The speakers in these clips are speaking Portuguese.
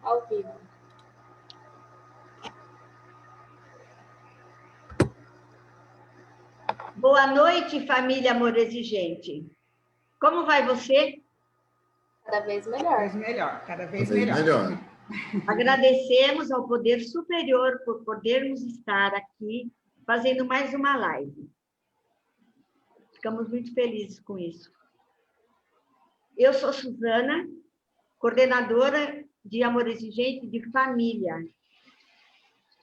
ao vivo. Boa noite, família Amor Exigente. Como vai você? Cada vez melhor. Cada vez melhor. Agradecemos ao Poder Superior por podermos estar aqui fazendo mais uma live. Ficamos muito felizes com isso. Eu sou Suzana, coordenadora de Amor Exigente de Família.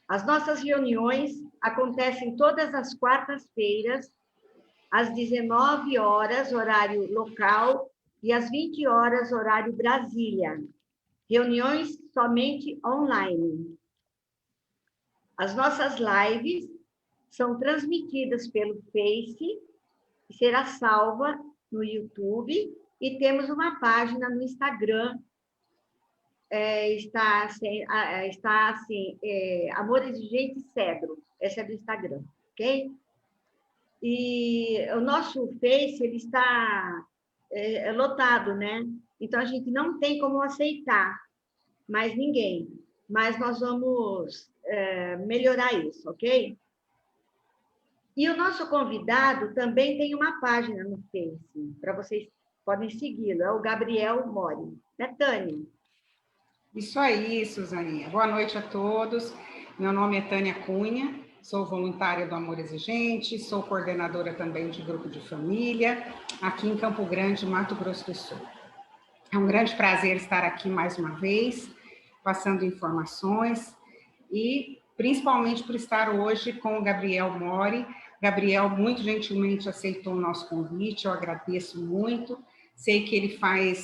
As nossas reuniões acontecem todas as quartas-feiras, às 19 horas, horário local, e às 20 horas, horário Brasília. Reuniões somente online. As nossas lives são transmitidas pelo Face, e será salva no YouTube, e temos uma página no Instagram, está assim, Amor Exigente Cedro, essa é do Instagram, ok? E o nosso Face, ele está lotado, né? Então, a gente não tem como aceitar mais ninguém, mas nós vamos melhorar isso, ok? E o nosso convidado também tem uma página no Face, para vocês podem segui-lo, é o Gabriel Mori. Né, Tânia? Isso aí, Suzaninha. Boa noite a todos. Meu nome é Tânia Cunha, sou voluntária do Amor Exigente, sou coordenadora também de grupo de família, aqui em Campo Grande, Mato Grosso do Sul. É um grande prazer estar aqui mais uma vez, passando informações e principalmente por estar hoje com o Gabriel Mori. Gabriel muito gentilmente aceitou o nosso convite, eu agradeço muito. Sei que ele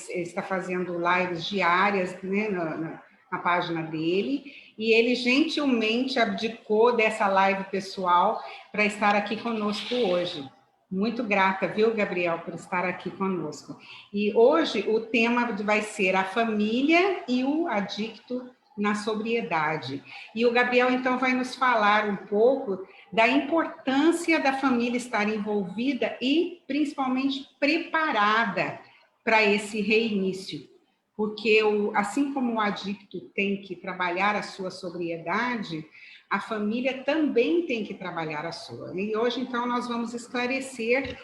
está fazendo lives diárias, né, na página dele, e ele gentilmente abdicou dessa live pessoal para estar aqui conosco hoje. Muito grata, viu, Gabriel, por estar aqui conosco. E hoje o tema vai ser a família e o adicto na sobriedade. E o Gabriel, então, vai nos falar um pouco da importância da família estar envolvida e, principalmente, preparada para esse reinício. Porque, assim como o adicto tem que trabalhar a sua sobriedade, a família também tem que trabalhar a sua. E hoje, então, nós vamos esclarecer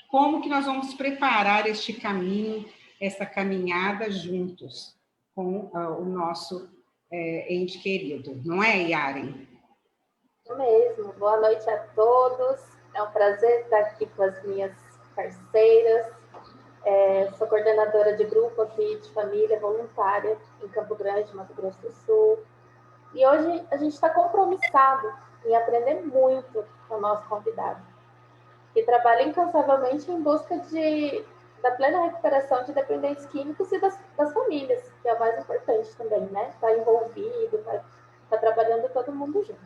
como que nós vamos preparar este caminho, essa caminhada juntos com o nosso ente querido. Não é, Yaren? Isso mesmo. Boa noite a todos. É um prazer estar aqui com as minhas parceiras. Sou coordenadora de grupo aqui de família voluntária em Campo Grande, Mato Grosso do Sul. E hoje a gente está compromissado em aprender muito com o nosso convidado, que trabalha incansavelmente em busca da plena recuperação de dependentes químicos e das famílias, que é o mais importante também, né? Está envolvido, está trabalhando todo mundo junto.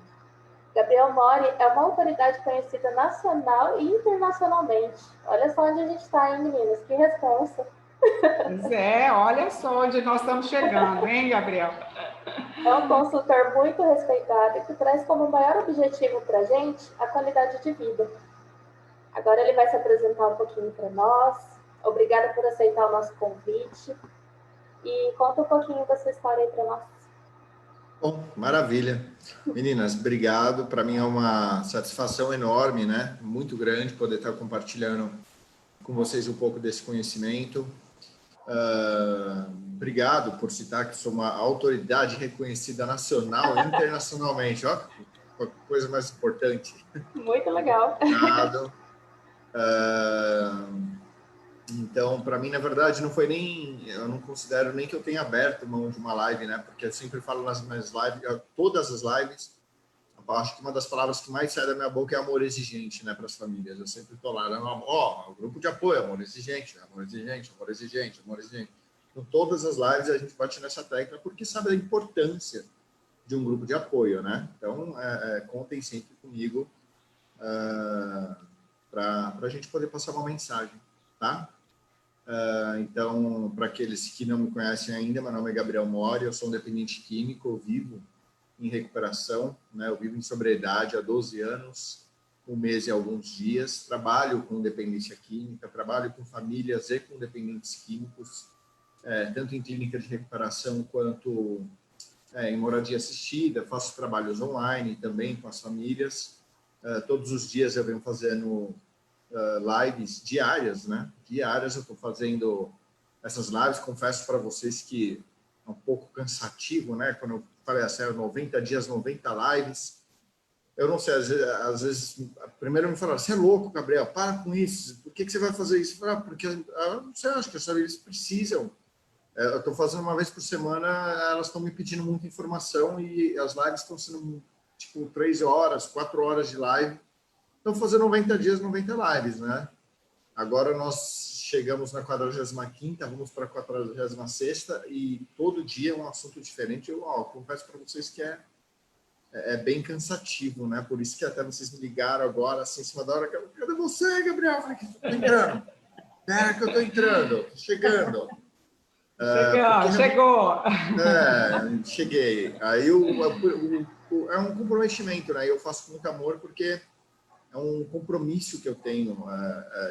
Gabriel Mori é uma autoridade conhecida nacional e internacionalmente. Olha só onde a gente está, hein, meninas? Que responsa! Pois olha só onde nós estamos chegando, hein, Gabriel? É um consultor muito respeitado que traz como maior objetivo para a gente a qualidade de vida. Agora ele vai se apresentar um pouquinho para nós. Obrigada por aceitar o nosso convite. E conta um pouquinho da sua história aí para nós. Bom, maravilha. Meninas, obrigado. Para mim é uma satisfação enorme, né? Muito grande poder estar compartilhando com vocês um pouco desse conhecimento. Obrigado por citar que sou uma autoridade reconhecida nacional e internacionalmente. Ó, coisa mais importante. Muito legal. Obrigado. Então, para mim, na verdade, não foi nem... Eu não considero nem que eu tenha aberto mão de uma live, né? Porque eu sempre falo nas minhas lives, todas as lives, acho que uma das palavras que mais sai da minha boca é amor exigente, né? Para as famílias. Eu sempre estou lá, o grupo de apoio, amor exigente, amor exigente, amor exigente, amor exigente. Então, todas as lives a gente bate nessa tecla porque sabe a importância de um grupo de apoio, né? Então, contem sempre comigo para a gente poder passar uma mensagem, tá? Então, para aqueles que não me conhecem ainda, meu nome é Gabriel Mori, eu sou um dependente químico, eu vivo em recuperação, né? Eu vivo em sobriedade há 12 anos, um mês e alguns dias, trabalho com dependência química, trabalho com famílias e com dependentes químicos, tanto em clínica de recuperação quanto em moradia assistida, faço trabalhos online também com as famílias. Todos os dias eu venho fazendo lives diárias, né? Diárias eu estou fazendo essas lives. Confesso para vocês que é um pouco cansativo, né? Quando eu falei assim, 90 dias, 90 lives. Eu não sei, às vezes primeiro me falaram, você é louco, Gabriel, para com isso. Por que você vai fazer isso? Eu falei, porque eu não sei, acho que as famílias precisam. Eu estou fazendo uma vez por semana, elas estão me pedindo muita informação e as lives estão sendo tipo 3 horas, 4 horas de live. Então, fazer 90 dias, 90 lives, né? Agora nós chegamos na 45ª, vamos para a 46ª e todo dia é um assunto diferente. Eu confesso para vocês que é bem cansativo, né? Por isso que até vocês me ligaram agora, assim, em cima da hora. Cadê você, Gabriel? Eu falei, tô entrando. Pera que eu tô entrando, tô chegando. Chegou! Cheguei. Aí é um comprometimento, né? Eu faço com muito amor porque é um compromisso que eu tenho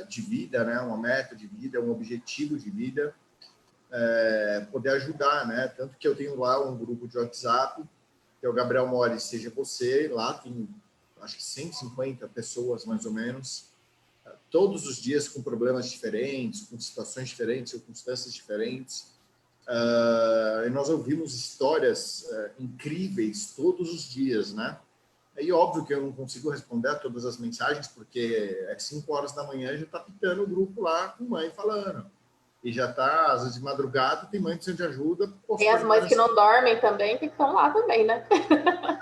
de vida, né? Uma meta de vida, um objetivo de vida, poder ajudar, né? Tanto que eu tenho lá um grupo de WhatsApp, que é o Gabriel Mores Seja Você. Lá tem, acho que 150 pessoas, mais ou menos, todos os dias com problemas diferentes, com situações diferentes, circunstâncias diferentes. E nós ouvimos histórias incríveis todos os dias, né? E óbvio que eu não consigo responder a todas as mensagens, porque 5 horas da manhã já está pitando o grupo lá com mãe falando. E já está, às vezes, de madrugada, tem mãe precisando de ajuda. Tem as mães que não dormem também, que estão lá também, né?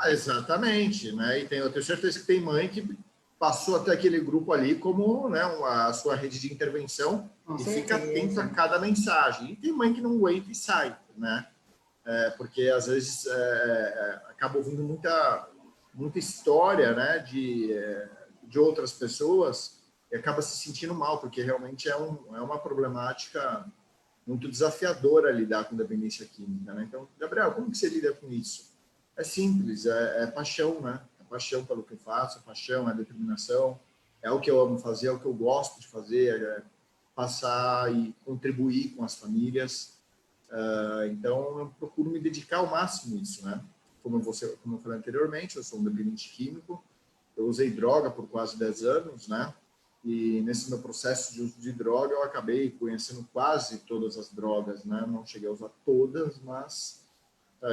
Exatamente, né? E eu tenho certeza que tem mãe que passou até aquele grupo ali como, né, a sua rede de intervenção e fica atento a cada mensagem. E tem mãe que não aguenta e sai, né? Porque, às vezes, acaba ouvindo muita história, né, de outras pessoas e acaba se sentindo mal, porque realmente é uma problemática muito desafiadora lidar com dependência química, né? Então, Gabriel, como que você lida com isso? É simples, é paixão, né? É paixão pelo que eu faço, é paixão, é determinação, é o que eu amo fazer, é o que eu gosto de fazer, passar e contribuir com as famílias. Então, eu procuro me dedicar ao máximo a isso, né? Como eu falei anteriormente, eu sou um dependente químico, eu usei droga por quase 10 anos, né? E nesse meu processo de uso de droga, eu acabei conhecendo quase todas as drogas, né? Não cheguei a usar todas, mas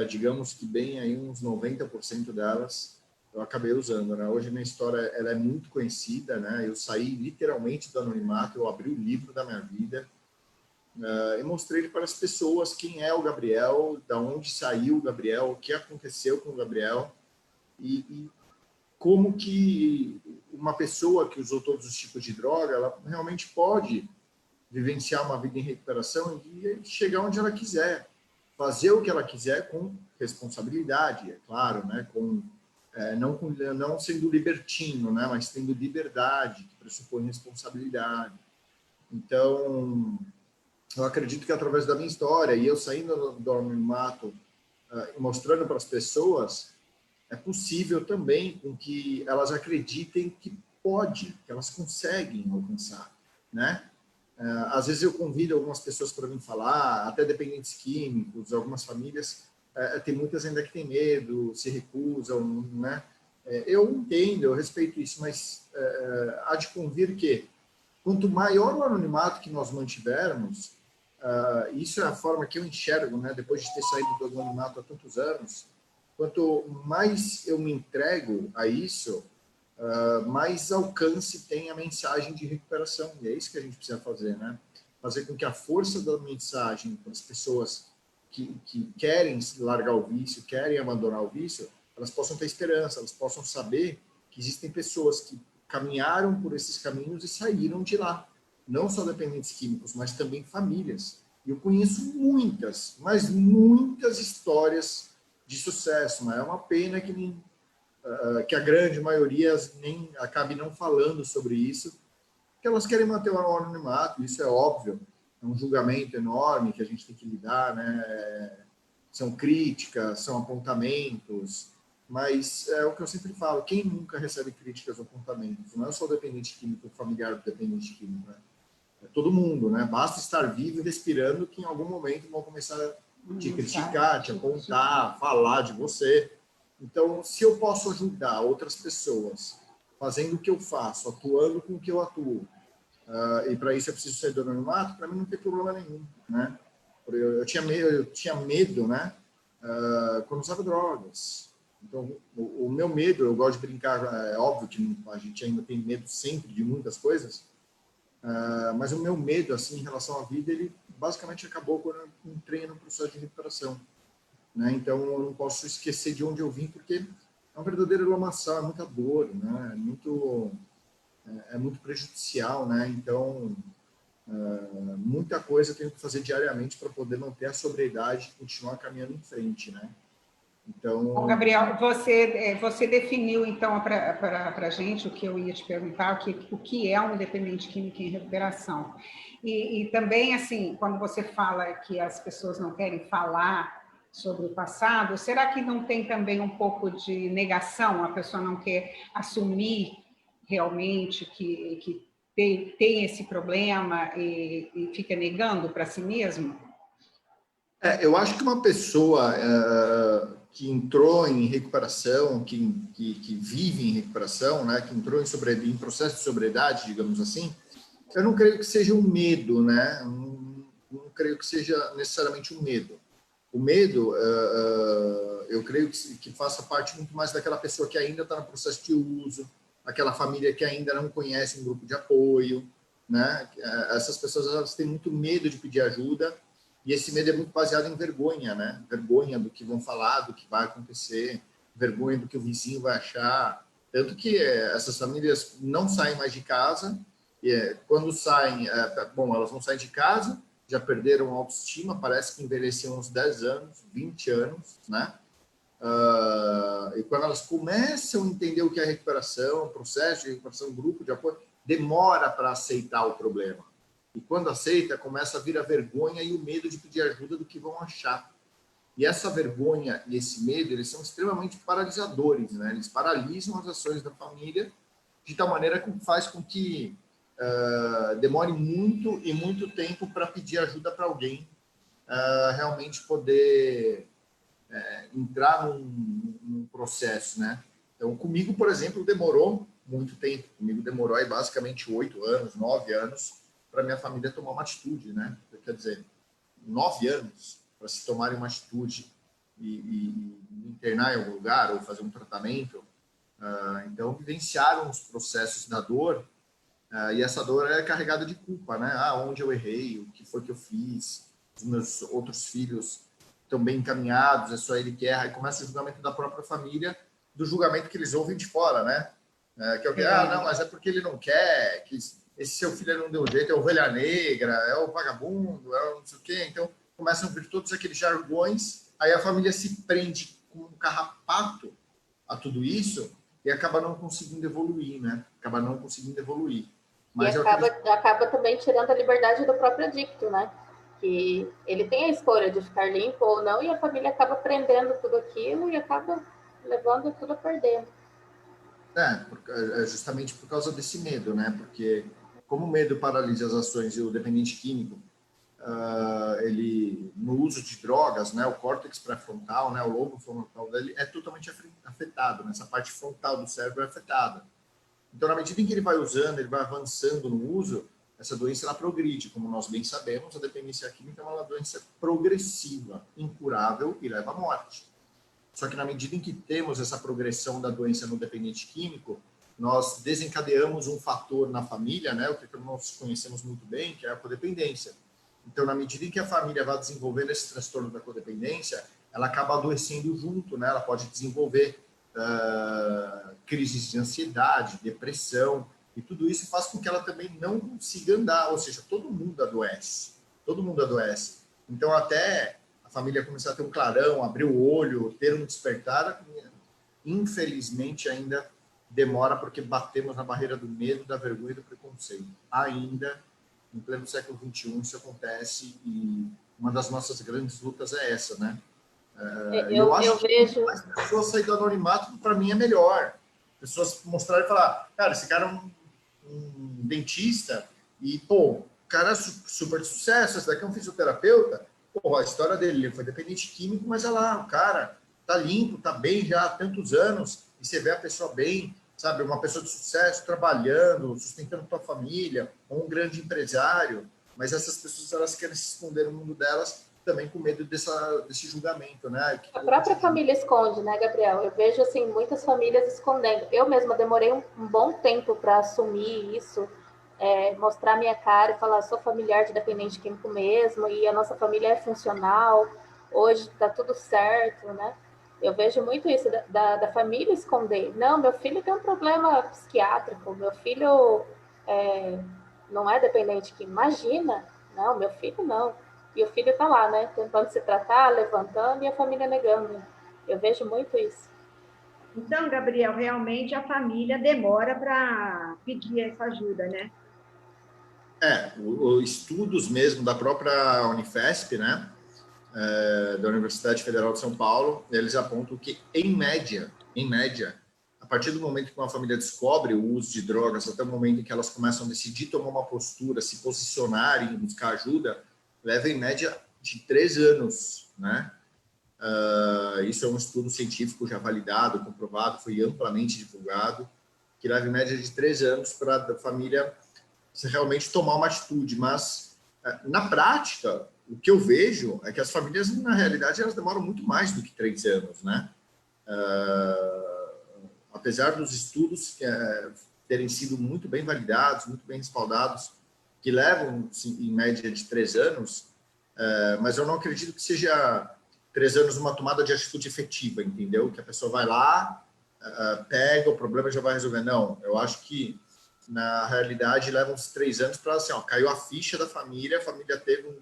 digamos que bem aí uns 90% delas eu acabei usando, né? Hoje minha história ela é muito conhecida, né? Eu saí literalmente do anonimato, eu abri o livro da minha vida, e mostrei para as pessoas quem é o Gabriel, da onde saiu o Gabriel, o que aconteceu com o Gabriel e como que uma pessoa que usou todos os tipos de droga, ela realmente pode vivenciar uma vida em recuperação e chegar onde ela quiser, fazer o que ela quiser com responsabilidade, é claro, né? Não sendo libertino, né? Mas tendo liberdade, que pressupõe responsabilidade. Então, eu acredito que através da minha história e eu saindo do anonimato e mostrando para as pessoas, é possível também com que elas acreditem que que elas conseguem alcançar, né? Às vezes eu convido algumas pessoas para vir falar, até dependentes químicos, algumas famílias, tem muitas ainda que têm medo, se recusam, né? Eu entendo, eu respeito isso, mas há de convir que quanto maior o anonimato que nós mantivermos, isso é a forma que eu enxergo, né? Depois de ter saído do anonimato há tantos anos, quanto mais eu me entrego a isso, mais alcance tem a mensagem de recuperação. E é isso que a gente precisa fazer, né? Fazer com que a força da mensagem para as pessoas que querem largar o vício, querem abandonar o vício, elas possam ter esperança, elas possam saber que existem pessoas que caminharam por esses caminhos e saíram de lá. Não só dependentes químicos, mas também famílias. E eu conheço muitas, mas muitas histórias de sucesso, mas é uma pena que a grande maioria nem acabe não falando sobre isso, porque elas querem manter o anonimato, isso é óbvio, é um julgamento enorme que a gente tem que lidar, né? São críticas, são apontamentos, mas é o que eu sempre falo, quem nunca recebe críticas ou apontamentos? Não é só o dependente químico, o familiar do dependente químico, né? É todo mundo, né? Basta estar vivo e respirando que em algum momento vão começar te criticar, te apontar, falar de você. Então, se eu posso ajudar outras pessoas fazendo o que eu faço, atuando com o que eu atuo, e para isso eu preciso sair do anonimato, para mim não tem problema nenhum, né? Eu tinha medo, né? Quando usava drogas. Então, o meu medo, eu gosto de brincar, é óbvio que a gente ainda tem medo sempre de muitas coisas, mas o meu medo, assim, em relação à vida, ele basicamente acabou quando eu entrei no processo de recuperação, né? Então, eu não posso esquecer de onde eu vim, porque é uma verdadeira lamaçal, é muita dor, né? É muito prejudicial, né? Então, muita coisa eu tenho que fazer diariamente para poder manter a sobriedade e continuar caminhando em frente, né? Então... Bom, Gabriel, você definiu, então, para a gente o que eu ia te perguntar, o que é um dependente químico em recuperação. E também, assim, quando você fala que as pessoas não querem falar sobre o passado, será que não tem também um pouco de negação? A pessoa não quer assumir realmente que tem esse problema e fica negando para si mesmo? Eu acho que uma pessoa que entrou em recuperação, que vive em recuperação, né, que entrou em processo de sobriedade, digamos assim, eu não creio que seja um medo, né? Não creio que seja necessariamente um medo. O medo, eu creio que faça parte muito mais daquela pessoa que ainda está no processo de uso, aquela família que ainda não conhece um grupo de apoio, né? Essas pessoas, elas têm muito medo de pedir ajuda, e esse medo é muito baseado em vergonha, né? Vergonha do que vão falar, do que vai acontecer, vergonha do que o vizinho vai achar. Tanto que essas famílias não saem mais de casa, e quando saem, elas não saem de casa, já perderam a autoestima, parece que envelheciam uns 10 anos, 20 anos, né? E quando elas começam a entender o que é recuperação, o processo de recuperação, grupo de apoio, demora para aceitar o problema. E quando aceita, começa a vir a vergonha e o medo de pedir ajuda do que vão achar. E essa vergonha e esse medo, eles são extremamente paralisadores, né? Eles paralisam as ações da família de tal maneira que faz com que demore muito e muito tempo para pedir ajuda para alguém realmente poder entrar num processo, né? Então, comigo, por exemplo, demorou muito tempo. Comigo demorou aí basicamente 8 anos, 9 anos para minha família tomar uma atitude, né? Quer dizer, 9 anos para se tomarem uma atitude e internar em algum lugar ou fazer um tratamento. Então, vivenciaram os processos da dor, e essa dor é carregada de culpa, né? Onde eu errei, o que foi que eu fiz, os meus outros filhos estão bem encaminhados, é só ele que erra, e começa o julgamento da própria família, do julgamento que eles ouvem de fora, né? Que é o que, não, mas é porque ele não quer, que esse seu filho não deu jeito, é ovelha negra, é o vagabundo, é o não sei o quê. Então, começam a vir todos aqueles jargões, aí a família se prende com um carrapato a tudo isso e acaba não conseguindo evoluir, né? Mas e acaba também tirando a liberdade do próprio adicto, né? Que ele tem a escolha de ficar limpo ou não, e a família acaba prendendo tudo aquilo e acaba levando tudo a perder. Justamente por causa desse medo, né? Porque como o medo paralisa as ações e o dependente químico, ele, no uso de drogas, né, o córtex pré-frontal, né, o lobo frontal dele é totalmente afetado, né? Essa parte frontal do cérebro é afetada. Então, na medida em que ele vai usando, ele vai avançando no uso, essa doença ela progride. Como nós bem sabemos, a dependência química é uma doença progressiva, incurável e leva à morte. Só que na medida em que temos essa progressão da doença no dependente químico, nós desencadeamos um fator na família, né, o que nós conhecemos muito bem, que é a codependência. Então, na medida em que a família vai desenvolvendo esse transtorno da codependência, ela acaba adoecendo junto, né? Ela pode desenvolver crises de ansiedade, depressão, e tudo isso faz com que ela também não consiga andar, ou seja, todo mundo adoece. Então, até a família começar a ter um clarão, abrir o olho, ter um despertar, infelizmente ainda demora, porque batemos na barreira do medo, da vergonha e do preconceito. Ainda, em pleno século XXI, isso acontece, e uma das nossas grandes lutas é essa, né? Eu acho que vejo... as pessoas saírem do anonimato, para mim, é melhor. Pessoas mostrarem e falar, cara, esse cara é um dentista e, pô, o cara é super de sucesso, esse daqui é um fisioterapeuta, pô, a história dele, ele foi dependente químico, mas olha lá, o cara tá limpo, tá bem já há tantos anos, e você vê a pessoa bem, sabe, uma pessoa de sucesso, trabalhando, sustentando tua família, ou um grande empresário, mas essas pessoas, elas querem se esconder no mundo delas, também com medo desse julgamento, né? A própria família esconde, né, Gabriel? Eu vejo, assim, muitas famílias escondendo. Eu mesma demorei um bom tempo para assumir isso, mostrar minha cara e falar, sou familiar de dependente químico mesmo, e a nossa família é funcional, hoje está tudo certo, né? Eu vejo muito isso da família esconder. Não, meu filho tem um problema psiquiátrico, meu filho não é dependente químico. Imagina, não, meu filho não. E o filho está lá, né? Tentando se tratar, levantando, e a família negando. Eu vejo muito isso. Então, Gabriel, realmente a família demora para pedir essa ajuda, né? Estudos mesmo da própria Unifesp, né? Da Universidade Federal de São Paulo, eles apontam que, em média, a partir do momento que uma família descobre o uso de drogas, até o momento em que elas começam a decidir tomar uma postura, se posicionarem, buscar ajuda, leva em média de 3 anos, né? Isso é um estudo científico já validado, comprovado, foi amplamente divulgado, que leva em média de 3 anos para a família realmente tomar uma atitude, mas na prática, o que eu vejo é que as famílias, na realidade, elas demoram muito mais do que 3 anos, né? Apesar dos estudos terem sido muito bem validados, muito bem respaldados, que levam, em média, de 3 anos, mas eu não acredito que seja 3 anos uma tomada de atitude efetiva, entendeu? Que a pessoa vai lá, pega, o problema já vai resolver. Não, eu acho que, na realidade, leva uns 3 anos para, assim, ó, caiu a ficha da família, a família teve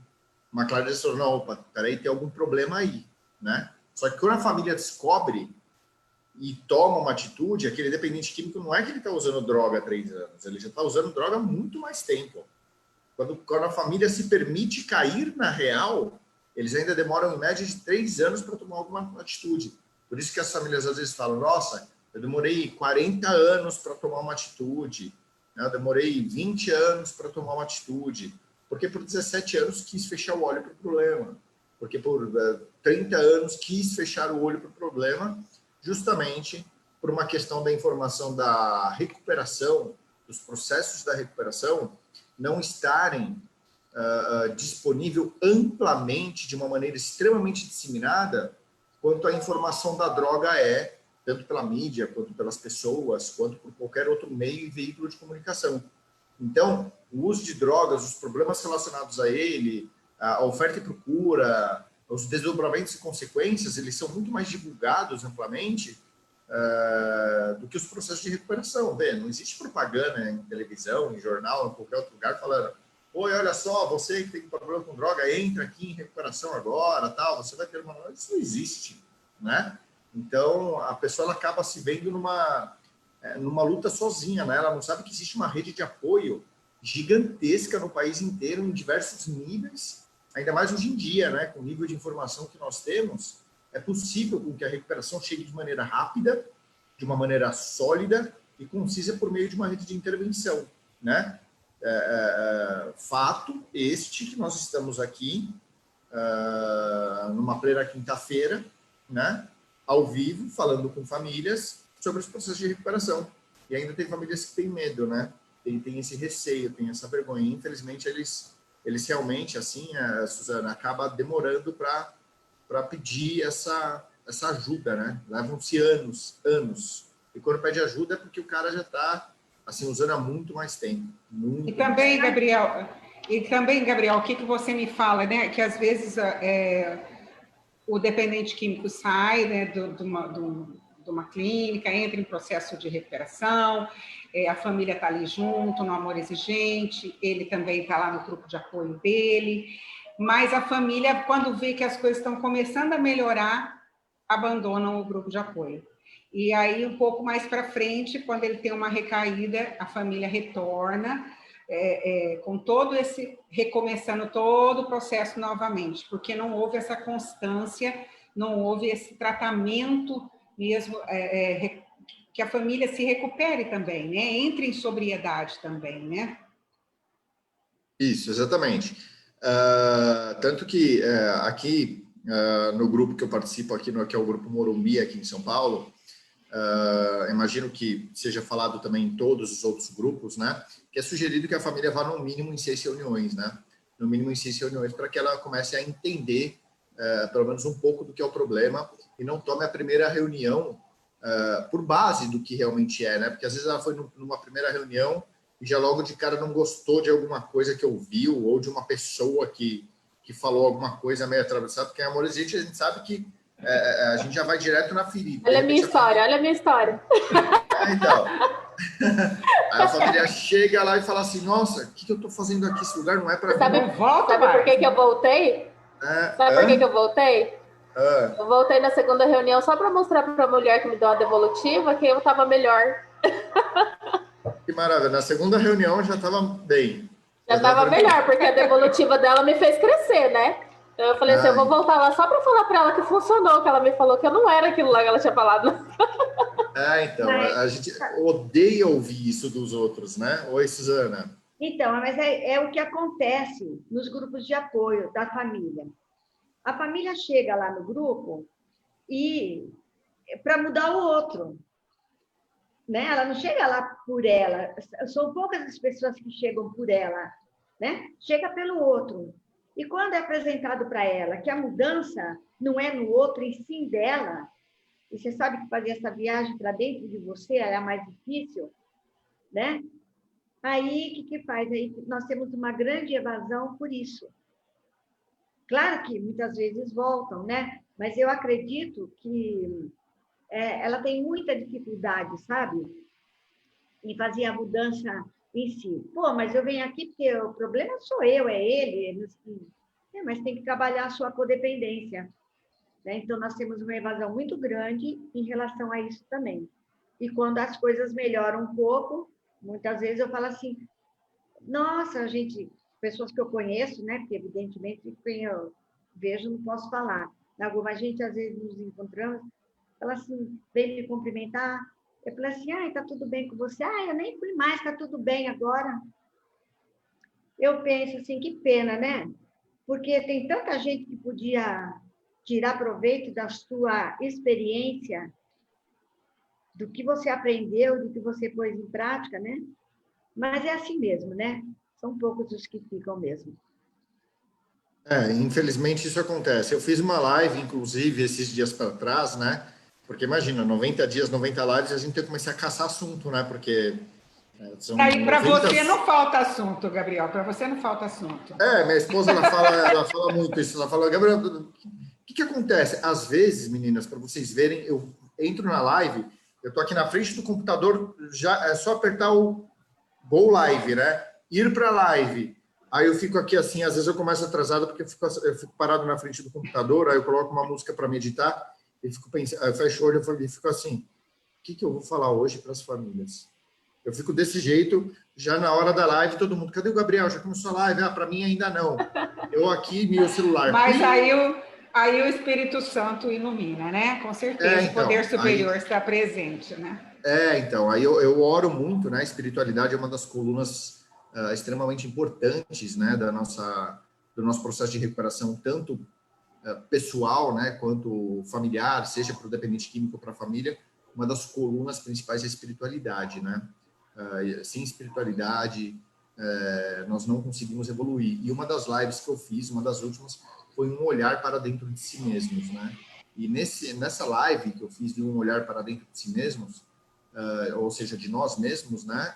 uma clareza, falou, não, opa, peraí, tem algum problema aí, né? Só que quando a família descobre e toma uma atitude, aquele dependente químico não é que ele está usando droga há 3 anos, ele já está usando droga há muito mais tempo. Quando a família se permite cair na real, eles ainda demoram em média de 3 anos para tomar alguma atitude. Por isso que as famílias às vezes falam, nossa, eu demorei 40 anos para tomar uma atitude, né? Eu demorei 20 anos para tomar uma atitude, porque por 17 anos quis fechar o olho para o problema, porque por 30 anos quis fechar o olho para o problema, justamente por uma questão da informação da recuperação, dos processos da recuperação, não estarem disponível amplamente, de uma maneira extremamente disseminada, quanto a informação da droga tanto pela mídia, quanto pelas pessoas, quanto por qualquer outro meio e veículo de comunicação. Então, o uso de drogas, os problemas relacionados a ele, a oferta e procura, os desdobramentos e consequências, eles são muito mais divulgados amplamente do que os processos de recuperação. Não existe propaganda em televisão, em jornal, em qualquer outro lugar falando, oi, olha só, você que tem problema com droga, entra aqui em recuperação agora, tal, você vai ter uma... Isso não existe, né? Então, a pessoa ela acaba se vendo numa luta sozinha, né? Ela não sabe que existe uma rede de apoio gigantesca no país inteiro, em diversos níveis, ainda mais hoje em dia, né? Com o nível de informação que nós temos, é possível com que a recuperação chegue de maneira rápida, de uma maneira sólida e concisa por meio de uma rede de intervenção, né? Fato este que nós estamos aqui numa plena quinta-feira, né? Ao vivo, falando com famílias sobre os processos de recuperação. E ainda tem famílias que têm medo, né? Tem esse receio, tem essa vergonha. Infelizmente, eles realmente, assim, Suzana, acaba demorando para pedir essa ajuda, né? Levam-se anos. E quando pede ajuda é porque o cara já está, assim, usando há muito mais tempo. E também, Gabriel, o que você me fala, né? Que às vezes o dependente químico sai, né, de uma clínica, entra em processo de recuperação, a família está ali junto, no Amor Exigente, ele também está lá no grupo de apoio dele, mas a família, quando vê que as coisas estão começando a melhorar, abandonam o grupo de apoio. E aí, um pouco mais para frente, quando ele tem uma recaída, a família retorna, com todo esse, recomeçando todo o processo novamente, porque não houve essa constância, não houve esse tratamento mesmo, que a família se recupere também, né? Entre em sobriedade também, né? Isso, exatamente. Tanto que aqui no grupo que eu participo, aqui que é o Grupo Morumbi, aqui em São Paulo, imagino que seja falado também em todos os outros grupos, né? Que é sugerido que a família vá no mínimo em 6 reuniões, né? No mínimo em 6 reuniões, para que ela comece a entender pelo menos um pouco do que é o problema e não tome a primeira reunião por base do que realmente é, né? Porque às vezes ela foi numa primeira reunião e já logo de cara não gostou de alguma coisa que ouviu ou de uma pessoa que falou alguma coisa meio atravessada, porque em Amor Existe a gente sabe que a gente já vai direto na ferida. Olha a minha história, olha a minha história. Então, aí a família chega lá e fala assim, nossa, o que eu tô fazendo aqui? Esse lugar não é para mim. Sabe por que eu voltei? Sabe por que eu voltei? Eu voltei na segunda reunião só para mostrar para a mulher que me deu a devolutiva que eu estava melhor. Que maravilha. Na segunda reunião já estava bem. Já estava melhor, porque a devolutiva dela me fez crescer, né? Então eu falei assim, eu vou voltar lá só para falar para ela que funcionou, que ela me falou que eu não era aquilo lá que ela tinha falado. Então, a gente odeia ouvir isso dos outros, né? Oi, Suzana. Então, mas é o que acontece nos grupos de apoio da família. A família chega lá no grupo e para mudar o outro, né? Ela não chega lá por ela. São poucas as pessoas que chegam por ela, né? Chega pelo outro. E quando é apresentado para ela que a mudança não é no outro, e sim dela, e você sabe que fazer essa viagem para dentro de você é a mais difícil, né? Aí, o que faz? Aí nós temos uma grande evasão por isso. Claro que muitas vezes voltam, né? Mas eu acredito que ela tem muita dificuldade, sabe? Em fazer a mudança em si. Pô, mas eu venho aqui porque o problema sou eu, é ele. Mas tem que trabalhar a sua codependência. Né? Então, nós temos uma evasão muito grande em relação a isso também. E quando as coisas melhoram um pouco, muitas vezes eu falo assim, nossa, gente, pessoas que eu conheço, né? Porque, evidentemente, quem eu vejo não posso falar. Alguma gente, às vezes, nos encontramos, fala assim, vem me cumprimentar. Eu falei assim, tá tudo bem com você? Eu nem fui mais, tá tudo bem agora. Eu penso assim, que pena, né? Porque tem tanta gente que podia tirar proveito da sua experiência, do que você aprendeu, do que você pôs em prática, né? Mas é assim mesmo, né? São poucos os que ficam mesmo. Infelizmente isso acontece. Eu fiz uma live, inclusive, esses dias para trás, né? Porque imagina, 90 dias, 90 lives, a gente tem que começar a caçar assunto, né? Porque aí para 90... você não falta assunto, Gabriel, para você não falta assunto. Minha esposa, ela fala muito isso. Ela fala, Gabriel, o que acontece? Às vezes, meninas, para vocês verem, eu entro na live, eu tô aqui na frente do computador, já é só apertar o Go Live, né? Ir para live. Aí eu fico aqui assim, às vezes eu começo atrasado porque eu fico parado na frente do computador, aí eu coloco uma música para meditar e fico pensando, eu fecho o olho e fico assim, o que eu vou falar hoje para as famílias? Eu fico desse jeito, já na hora da live, todo mundo, cadê o Gabriel? Já começou a live? Para mim ainda não. Eu aqui, meu celular. Mas aí o Espírito Santo ilumina, né? Com certeza, então, o poder superior está presente, né? Então, aí eu oro muito, né? A espiritualidade é uma das colunas extremamente importantes, né? Do nosso processo de recuperação, tanto pessoal, né? Quanto familiar, seja para o dependente químico ou para a família, uma das colunas principais é a espiritualidade, né? Sem espiritualidade, nós não conseguimos evoluir. E uma das lives que eu fiz, uma das últimas, foi um olhar para dentro de si mesmos, né? E nessa live que eu fiz de um olhar para dentro de si mesmos, ou seja, de nós mesmos, né?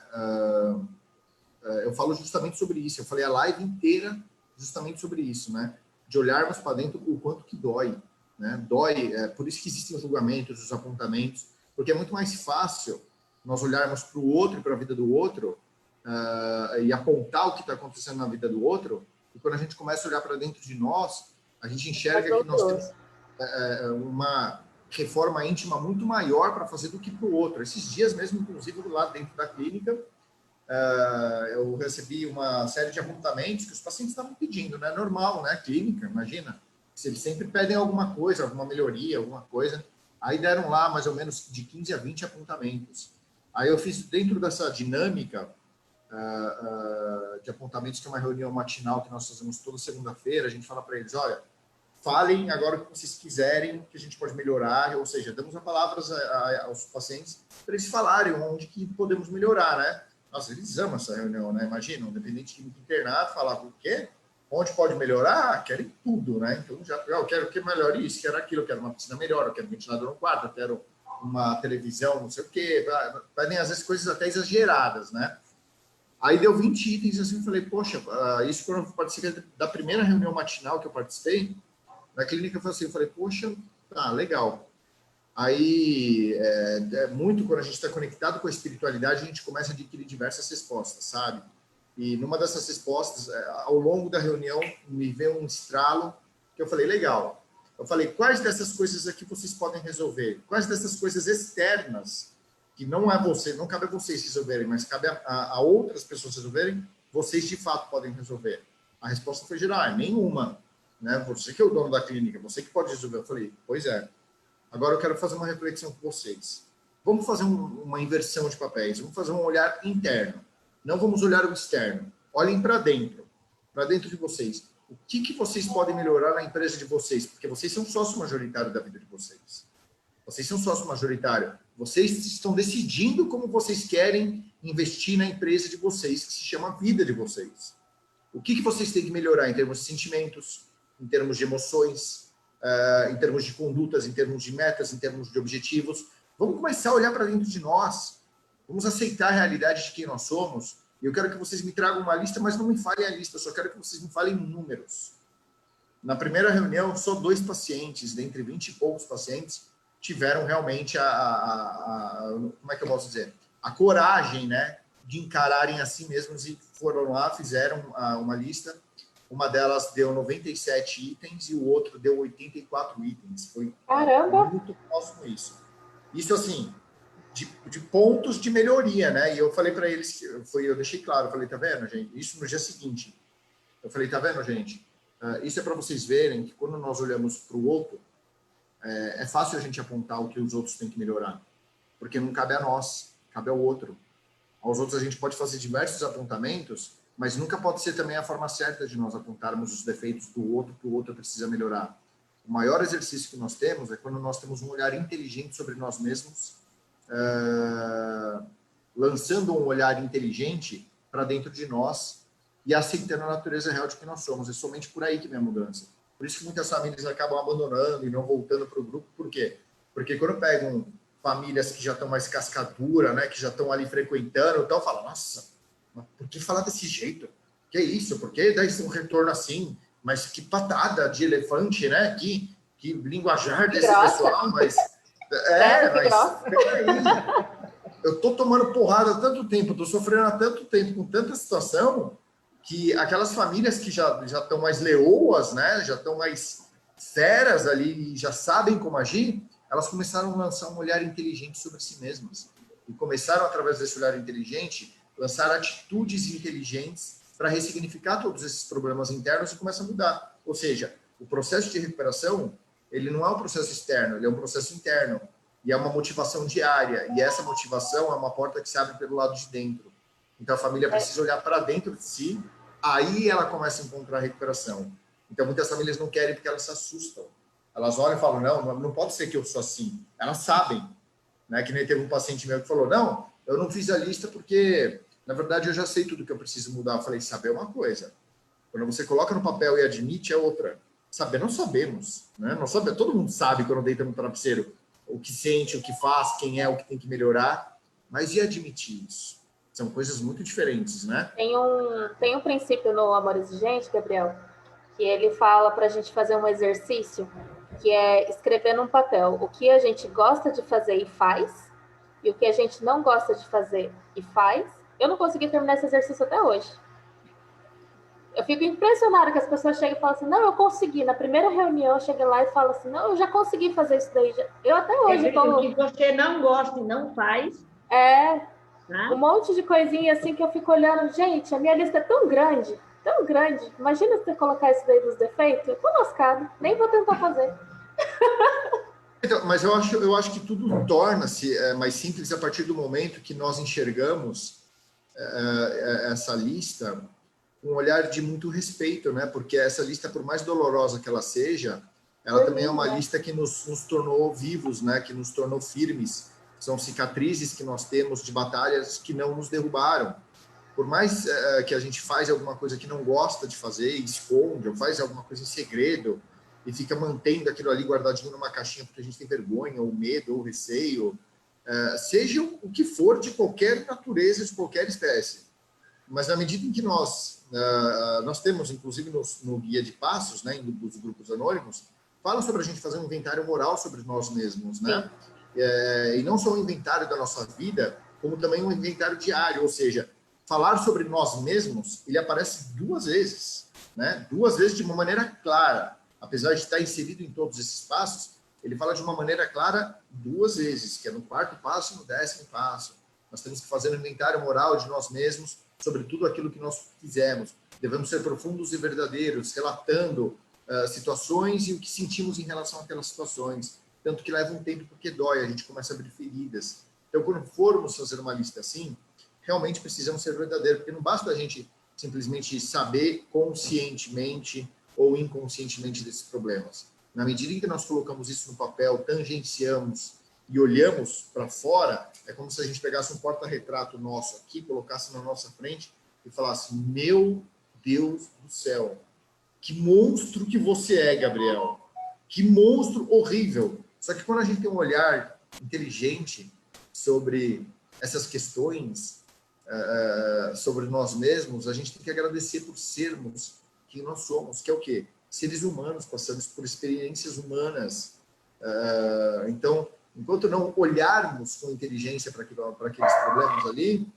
Eu falo justamente sobre isso. Eu falei a live inteira justamente sobre isso, né? De olharmos para dentro o quanto que dói, né? Dói, por isso que existem os julgamentos, os apontamentos, porque é muito mais fácil nós olharmos para o outro e para a vida do outro e apontar o que está acontecendo na vida do outro, e quando a gente começa a olhar para dentro de nós, a gente enxerga que nós temos uma reforma íntima muito maior para fazer do que para o outro. Esses dias mesmo, inclusive, lá dentro da clínica, eu recebi uma série de apontamentos que os pacientes estavam pedindo, né? Normal, né? Clínica, imagina. Se eles sempre pedem alguma coisa, alguma melhoria, alguma coisa. Aí deram lá mais ou menos de 15 a 20 apontamentos. Aí eu fiz, dentro dessa dinâmica, de apontamentos, que é uma reunião matinal que nós fazemos toda segunda-feira. A gente fala para eles, olha, falem agora o que vocês quiserem, que a gente pode melhorar, ou seja, damos as palavras aos pacientes para eles falarem onde que podemos melhorar, né? Nossa, eles amam essa reunião, né? Imagina, um dependente químico internado falar o quê? Onde pode melhorar? Querem tudo, né? Então, eu quero que melhore isso, quero aquilo, eu quero uma piscina melhor, eu quero um ventilador no quarto, eu quero uma televisão, não sei o quê. Pedem, às vezes, coisas até exageradas, né? Aí deu 20 itens, assim, eu falei, poxa, isso quando eu participei da primeira reunião matinal que eu participei, na clínica, eu falei, poxa, tá, legal. Aí, muito quando a gente está conectado com a espiritualidade, a gente começa a adquirir diversas respostas, sabe? E numa dessas respostas, ao longo da reunião, me veio um estralo que eu falei, legal. Eu falei, quais dessas coisas aqui vocês podem resolver? Quais dessas coisas externas, que não é você, não cabe a vocês resolverem, mas cabe a outras pessoas resolverem, vocês de fato podem resolver? A resposta foi geral, nenhuma. Né? Você que é o dono da clínica, você que pode resolver. Eu falei, pois é. Agora eu quero fazer uma reflexão com vocês. Vamos fazer uma inversão de papéis, vamos fazer um olhar interno. Não vamos olhar o externo. Olhem para dentro de vocês. O que vocês podem melhorar na empresa de vocês? Porque vocês são sócio majoritário da vida de vocês. Vocês são sócio majoritário. Vocês estão decidindo como vocês querem investir na empresa de vocês, que se chama vida de vocês. O que vocês têm que melhorar em termos de sentimentos, em termos de emoções, em termos de condutas, em termos de metas, em termos de objetivos. Vamos começar a olhar para dentro de nós. Vamos aceitar a realidade de quem nós somos. E eu quero que vocês me tragam uma lista, mas não me falem a lista, eu só quero que vocês me falem números. Na primeira reunião, só 2 pacientes, dentre 20 e poucos pacientes, tiveram realmente como é que eu posso dizer? A coragem, né, de encararem a si mesmos e foram lá, fizeram uma lista. Uma delas deu 97 itens e o outro deu 84 itens. Foi muito próximo isso. Isso, assim, de pontos de melhoria, né? E eu falei para eles, eu deixei claro, eu falei, tá vendo, gente? Isso no dia seguinte. Eu falei, tá vendo, gente? Isso é para vocês verem que quando nós olhamos para o outro, é fácil a gente apontar o que os outros têm que melhorar. Porque não cabe a nós, cabe ao outro. Aos outros a gente pode fazer diversos apontamentos, mas nunca pode ser também a forma certa de nós apontarmos os defeitos do outro que o outro precisa melhorar. O maior exercício que nós temos é quando nós temos um olhar inteligente sobre nós mesmos, lançando um olhar inteligente para dentro de nós e aceitando a natureza real de que nós somos. É somente por aí que vem a mudança. Por isso que muitas famílias acabam abandonando e não voltando para o grupo. Por quê? Porque quando pegam famílias que já estão mais cascadura, né, que já estão ali frequentando, então falam, nossa, mas por que falar desse jeito? Que isso? Por que dar um retorno assim? Mas que patada de elefante, né? Que linguajar desse pessoal, mas... peraí. Eu tô tomando porrada há tanto tempo, tô sofrendo há tanto tempo com tanta situação, que aquelas famílias que já estão mais leoas, né? Já estão mais feras ali e já sabem como agir, elas começaram a lançar um olhar inteligente sobre si mesmas. E começaram, através desse olhar inteligente, lançar atitudes inteligentes para ressignificar todos esses problemas internos e começa a mudar. Ou seja, o processo de recuperação, ele não é um processo externo, ele é um processo interno. E é uma motivação diária. E essa motivação é uma porta que se abre pelo lado de dentro. Então, a família precisa olhar para dentro de si, aí ela começa a encontrar a recuperação. Então, muitas famílias não querem porque elas se assustam. Elas olham e falam, não pode ser que eu sou assim. Elas sabem. Né? Que nem teve um paciente meu que falou, não, eu não fiz a lista porque, na verdade, eu já sei tudo que eu preciso mudar. Eu falei, saber é uma coisa. Quando você coloca no papel e admite, é outra. Saber, não sabemos. Né? Não sabe, todo mundo sabe quando deita no travesseiro o que sente, o que faz, quem é, o que tem que melhorar. Mas e admitir isso? São coisas muito diferentes, né? Tem um princípio no Amor Exigente, Gabriel, que ele fala para a gente fazer um exercício, que é escrever num papel o que a gente gosta de fazer e faz, e o que a gente não gosta de fazer e faz. Eu não consegui terminar esse exercício até hoje. Eu fico impressionada que as pessoas chegam e falam assim, não, eu consegui. Na primeira reunião, eu cheguei lá e falo assim, não, eu já consegui fazer isso daí. Eu até hoje tô... O que você não gosta e não faz. Um monte de coisinha assim que eu fico olhando. Gente, a minha lista é tão grande. Imagina você colocar isso daí dos defeitos. Eu tô lascado, nem vou tentar fazer. Então, mas eu acho que tudo torna-se mais simples a partir do momento que nós enxergamos essa lista com um olhar de muito respeito, né? Porque essa lista, por mais dolorosa que ela seja, ela também é uma lista que nos tornou vivos, né? Que nos tornou firmes. São cicatrizes que nós temos de batalhas que não nos derrubaram. Por mais que a gente faz alguma coisa que não gosta de fazer, esconde, ou faz alguma coisa em segredo, e fica mantendo aquilo ali guardadinho numa caixinha porque a gente tem vergonha, ou medo, ou receio, seja o que for de qualquer natureza, de qualquer espécie. Mas na medida em que nós temos, inclusive no guia de passos, né, dos grupos anônimos, fala sobre a gente fazer um inventário moral sobre nós mesmos, né? E não só um inventário da nossa vida, como também um inventário diário, ou seja, falar sobre nós mesmos, ele aparece 2 vezes, né? 2 vezes de uma maneira clara. Apesar de estar inserido em todos esses passos, ele fala de uma maneira clara 2 vezes, que é no 4º passo e no 10º passo. Nós temos que fazer um inventário moral de nós mesmos sobre tudo aquilo que nós fizemos. Devemos ser profundos e verdadeiros, relatando situações e o que sentimos em relação àquelas situações. Tanto que leva um tempo porque dói, a gente começa a abrir feridas. Então, quando formos fazer uma lista assim, realmente precisamos ser verdadeiros, porque não basta a gente simplesmente saber conscientemente ou inconscientemente desses problemas. Na medida em que nós colocamos isso no papel, tangenciamos e olhamos para fora, é como se a gente pegasse um porta-retrato nosso aqui, colocasse na nossa frente e falasse: meu Deus do céu, que monstro que você é, Gabriel. Que monstro horrível. Só que quando a gente tem um olhar inteligente sobre essas questões, sobre nós mesmos, a gente tem que agradecer por sermos quem nós somos, que é o quê? Seres humanos, passamos por experiências humanas. Então, enquanto não olharmos com inteligência para aqueles problemas ali,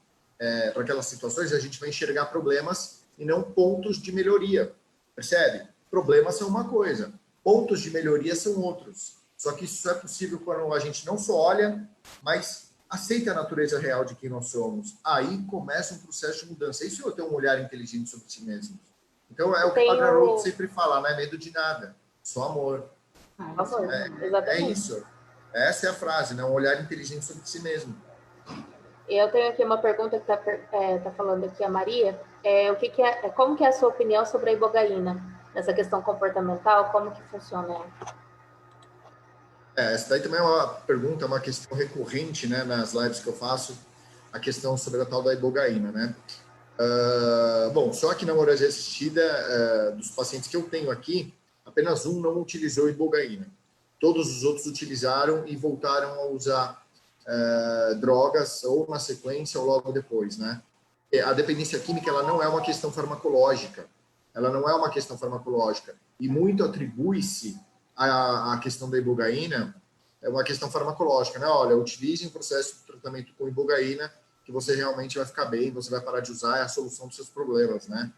para aquelas situações, a gente vai enxergar problemas e não pontos de melhoria. Percebe? Problemas são uma coisa, pontos de melhoria são outros. Só que isso só é possível quando a gente não só olha, mas aceita a natureza real de quem nós somos. Aí começa um processo de mudança. Isso é ter um olhar inteligente sobre si mesmo. Então, é o que o Padre Haroldo sempre fala, não é medo de nada, só amor. Exatamente. É isso. Essa é a frase, né? Um olhar inteligente sobre si mesmo. Eu tenho aqui uma pergunta que tá falando aqui a Maria. Como que é a sua opinião sobre a ibogaína? Nessa questão comportamental, como que funciona? Essa daí também é uma pergunta, uma questão recorrente, né, nas lives que eu faço, a questão sobre a tal da ibogaína, né? Bom, só que na hemorragia assistida, dos pacientes que eu tenho aqui, apenas um não utilizou ibogaína. Todos os outros utilizaram e voltaram a usar drogas ou na sequência ou logo depois, né? A dependência química, ela não é uma questão farmacológica. Ela não é uma questão farmacológica. E muito atribui-se à questão da ibogaína, é uma questão farmacológica, né? Olha, utilize um processo de tratamento com ibogaína que você realmente vai ficar bem, você vai parar de usar, é a solução dos seus problemas, né?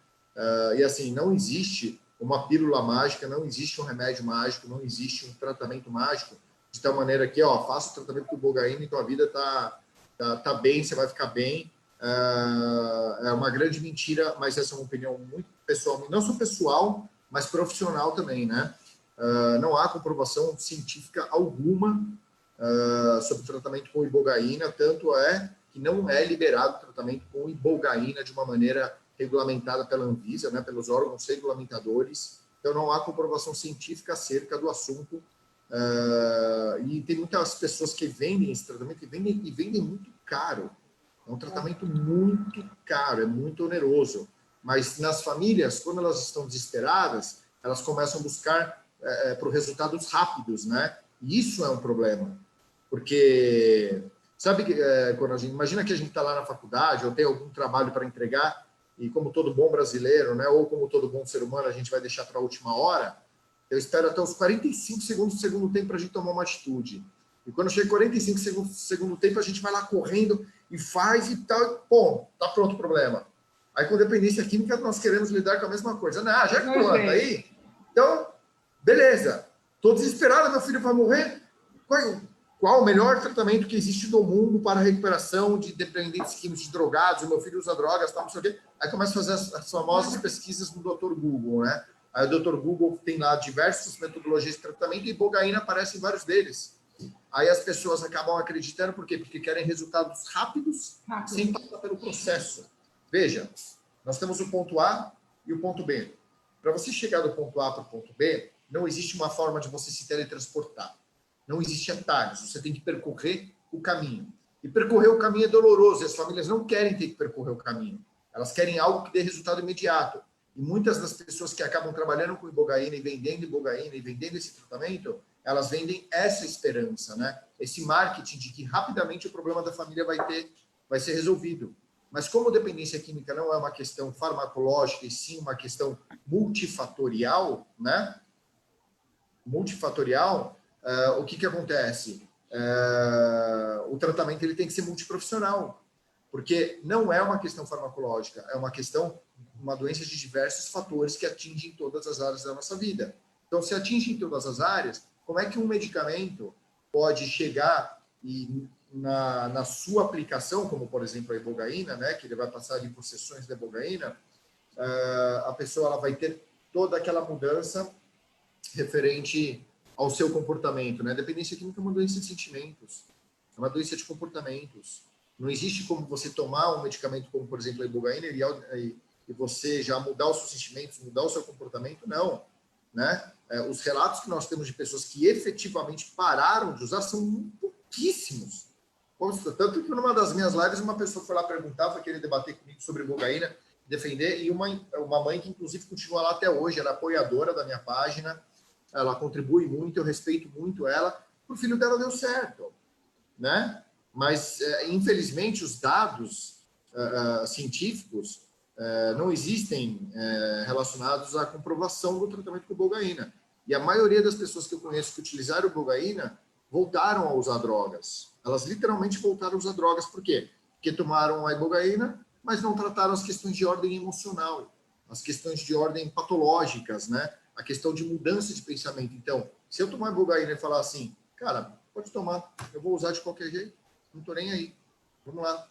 E assim, não existe uma pílula mágica, não existe um remédio mágico, não existe um tratamento mágico, de tal maneira que, faça o tratamento com ibogaína e tua vida tá bem, você vai ficar bem. É uma grande mentira, mas essa é uma opinião muito pessoal, não só pessoal, mas profissional também, né? Não há comprovação científica alguma sobre o tratamento com ibogaína, tanto é que não é liberado o tratamento com ibogaína de uma maneira regulamentada pela Anvisa, né, pelos órgãos regulamentadores. Então, não há comprovação científica acerca do assunto. E tem muitas pessoas que vendem esse tratamento e vendem muito caro. É um tratamento muito caro, é muito oneroso. Mas nas famílias, quando elas estão desesperadas, elas começam a buscar por resultados rápidos, né? E isso é um problema. Porque, sabe, quando a gente imagina que a gente está lá na faculdade ou tem algum trabalho para entregar, e como todo bom brasileiro, né, ou como todo bom ser humano, a gente vai deixar para a última hora, eu espero até os 45 segundos do segundo tempo para a gente tomar uma atitude. E quando chega 45 segundos do segundo tempo, a gente vai lá correndo e faz e tal, e, bom, tá pronto o problema. Aí com dependência química nós queremos lidar com a mesma coisa. Não, já que pronto, aí, então, beleza, estou desesperado, meu filho vai morrer. Qual o melhor tratamento que existe no mundo para a recuperação de dependentes químicos, de drogados, o meu filho usa drogas, tal, não sei o quê. Aí começa a fazer as famosas pesquisas no Dr. Google, né? Aí o Dr. Google tem lá diversas metodologias de tratamento e ibogaína aparece em vários deles. Aí as pessoas acabam acreditando, por quê? Porque querem resultados rápidos, sem passar pelo processo. Veja, nós temos o ponto A e o ponto B. Para você chegar do ponto A para o ponto B, não existe uma forma de você se teletransportar. Não existe atalhos, você tem que percorrer o caminho. E percorrer o caminho é doloroso, e as famílias não querem ter que percorrer o caminho. Elas querem algo que dê resultado imediato. E muitas das pessoas que acabam trabalhando com ibogaína e vendendo esse tratamento, elas vendem essa esperança, né? Esse marketing de que rapidamente o problema da família vai ser resolvido. Mas como dependência química não é uma questão farmacológica, e sim uma questão multifatorial, né? Multifatorial, o que acontece? O tratamento ele tem que ser multiprofissional, porque não é uma questão farmacológica, é uma doença de diversos fatores que atingem todas as áreas da nossa vida. Então, se atinge em todas as áreas, como é que um medicamento pode chegar e na sua aplicação, como por exemplo a ibogaína, né, que ele vai passar ali por sessões de ibogaína, a pessoa ela vai ter toda aquela mudança referente ao seu comportamento, né? Dependência química é uma doença de sentimentos, é uma doença de comportamentos. Não existe como você tomar um medicamento como, por exemplo, a ibogaína e você já mudar os seus sentimentos, mudar o seu comportamento, não, né? Os relatos que nós temos de pessoas que efetivamente pararam de usar são pouquíssimos. Tanto que numa das minhas lives uma pessoa foi lá perguntar, foi querer debater comigo sobre ibogaína, defender, e uma mãe que inclusive continua lá até hoje, ela é apoiadora da minha página, ela contribui muito, eu respeito muito ela, o filho dela deu certo, né? Mas, infelizmente, os dados científicos não existem relacionados à comprovação do tratamento com ibogaína. E a maioria das pessoas que eu conheço que utilizaram ibogaína voltaram a usar drogas. Elas literalmente voltaram a usar drogas. Por quê? Porque tomaram a ibogaína, mas não trataram as questões de ordem emocional, as questões de ordem patológicas, né? A questão de mudança de pensamento. Então, se eu tomar ibogaína e falar assim, cara, pode tomar, eu vou usar de qualquer jeito, não tô nem aí, vamos lá.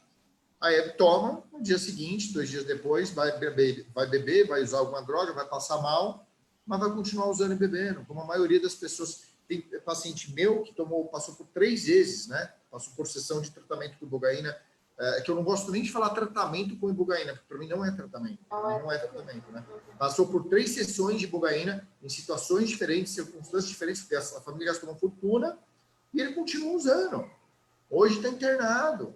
Aí toma, no dia seguinte, 2 dias depois, vai beber, vai usar alguma droga, vai passar mal, mas vai continuar usando e bebendo, como a maioria das pessoas. Tem paciente meu que passou por 3 vezes, né? Passou por sessão de tratamento com ibogaína, que eu não gosto nem de falar tratamento com ibogaína, porque para mim não é tratamento, né? Passou por 3 sessões de ibogaína em situações diferentes, circunstâncias diferentes, porque a família gastou uma fortuna e ele continua usando. Hoje está internado.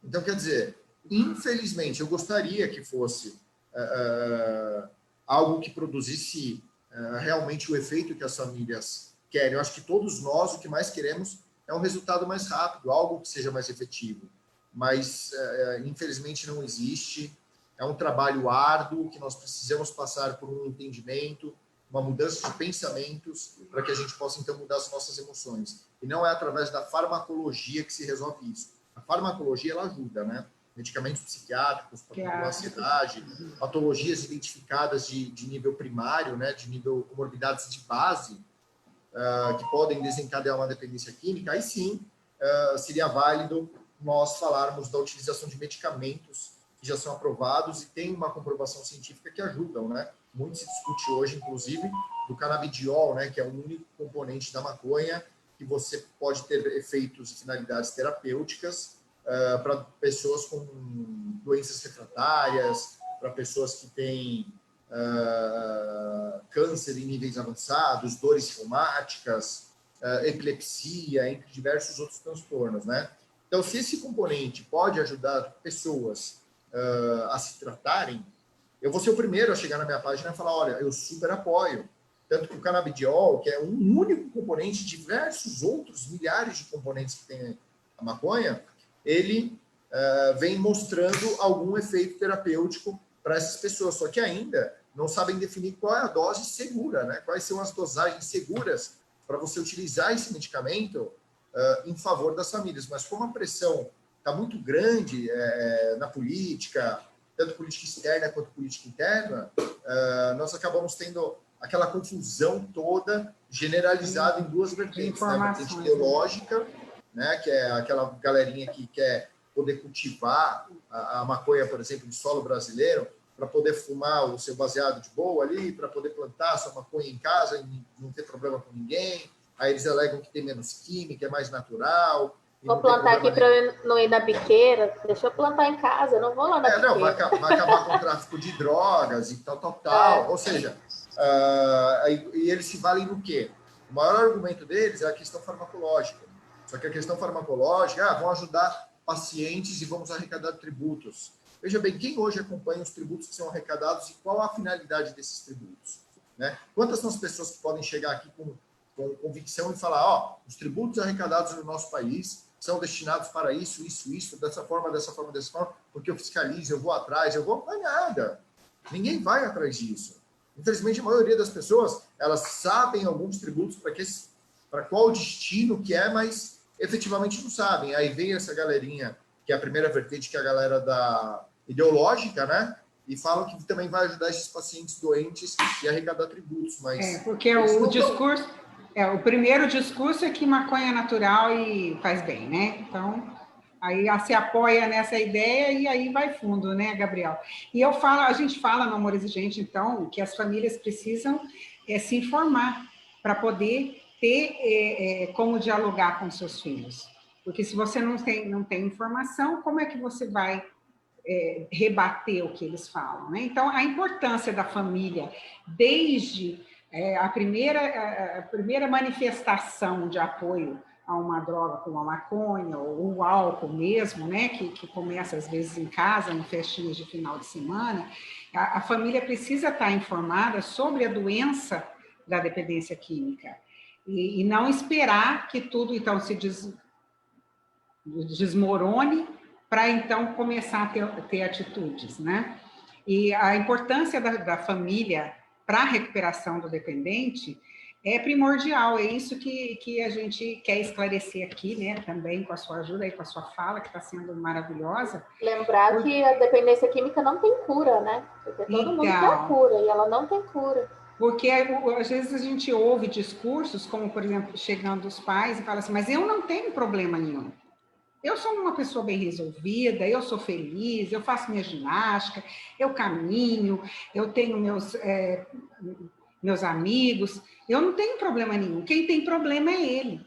Então, quer dizer, infelizmente, eu gostaria que fosse algo que produzisse realmente o efeito que as famílias querem. Eu acho que todos nós, o que mais queremos é um resultado mais rápido, algo que seja mais efetivo. Mas, infelizmente, não existe. É um trabalho árduo que nós precisamos passar por um entendimento, uma mudança de pensamentos para que a gente possa, então, mudar as nossas emoções. E não é através da farmacologia que se resolve isso. A farmacologia, ela ajuda, né? Medicamentos psiquiátricos, para ansiedade, patologias identificadas de nível primário, né? De nível comorbidades de base, que podem desencadear uma dependência química, aí sim seria válido nós falarmos da utilização de medicamentos que já são aprovados e tem uma comprovação científica que ajudam, né? Muito se discute hoje, inclusive, do canabidiol, né? Que é o único componente da maconha que você pode ter efeitos e finalidades terapêuticas para pessoas com doenças refratárias, para pessoas que têm câncer em níveis avançados, dores reumáticas, epilepsia, entre diversos outros transtornos, né? Então, se esse componente pode ajudar pessoas a se tratarem, eu vou ser o primeiro a chegar na minha página e falar, olha, eu super apoio. Tanto que o canabidiol, que é um único componente, diversos outros milhares de componentes que tem a maconha, ele vem mostrando algum efeito terapêutico para essas pessoas, só que ainda não sabem definir qual é a dose segura, né? Quais são as dosagens seguras para você utilizar esse medicamento em favor das famílias. Mas como a pressão está muito grande na política, tanto política externa quanto política interna, nós acabamos tendo aquela confusão toda generalizada em 2 vertentes, né? A vertente ideológica, né? Que é aquela galerinha que quer poder cultivar a maconha, por exemplo, em solo brasileiro, para poder fumar o seu baseado de boa ali, para poder plantar a sua maconha em casa e não ter problema com ninguém. Aí eles alegam que tem menos química, é mais natural. Vou plantar aqui para eu não ir na biqueira. Deixa eu plantar em casa, eu não vou lá na biqueira. Não, vai acabar com o tráfico de drogas e tal. Ou seja, e eles se valem do quê? O maior argumento deles é a questão farmacológica. Só que a questão farmacológica, vão ajudar pacientes e vamos arrecadar tributos. Veja bem, quem hoje acompanha os tributos que são arrecadados e qual a finalidade desses tributos? Né? Quantas são as pessoas que podem chegar aqui com convicção e falar, os tributos arrecadados no nosso país são destinados para isso, dessa forma, porque eu fiscalizo, eu vou atrás, não é nada. Ninguém vai atrás disso. Infelizmente, a maioria das pessoas, elas sabem alguns tributos para qual destino que é, mas efetivamente não sabem. Aí vem essa galerinha, que é a primeira vertente, que é a galera da ideológica, né? E falam que também vai ajudar esses pacientes doentes e arrecadar tributos. Mas porque o discurso... o primeiro discurso é que maconha é natural e faz bem, né? Então, aí se apoia nessa ideia e aí vai fundo, né, Gabriel? E a gente fala no Amor Exigente, então, que as famílias precisam se informar para poder ter como dialogar com seus filhos. Porque se você não tem informação, como é que você vai rebater o que eles falam, né? Então, a importância da família, desde a primeira manifestação de apoio a uma droga como a maconha ou o álcool mesmo, né, que começa às vezes em casa, no festinhas de final de semana, a família precisa estar informada sobre a doença da dependência química e não esperar que tudo então se desmorone para então começar a ter atitudes, né? E a importância da família para a recuperação do dependente é primordial, é isso que a gente quer esclarecer aqui, né, também com a sua ajuda e com a sua fala, que está sendo maravilhosa. Lembrar que a dependência química não tem cura, né? Porque todo mundo quer cura e ela não tem cura. Porque às vezes a gente ouve discursos, como, por exemplo, chegando os pais e fala assim, mas eu não tenho problema nenhum. Eu sou uma pessoa bem resolvida, eu sou feliz, eu faço minha ginástica, eu caminho, eu tenho meus amigos, eu não tenho problema nenhum. Quem tem problema é ele.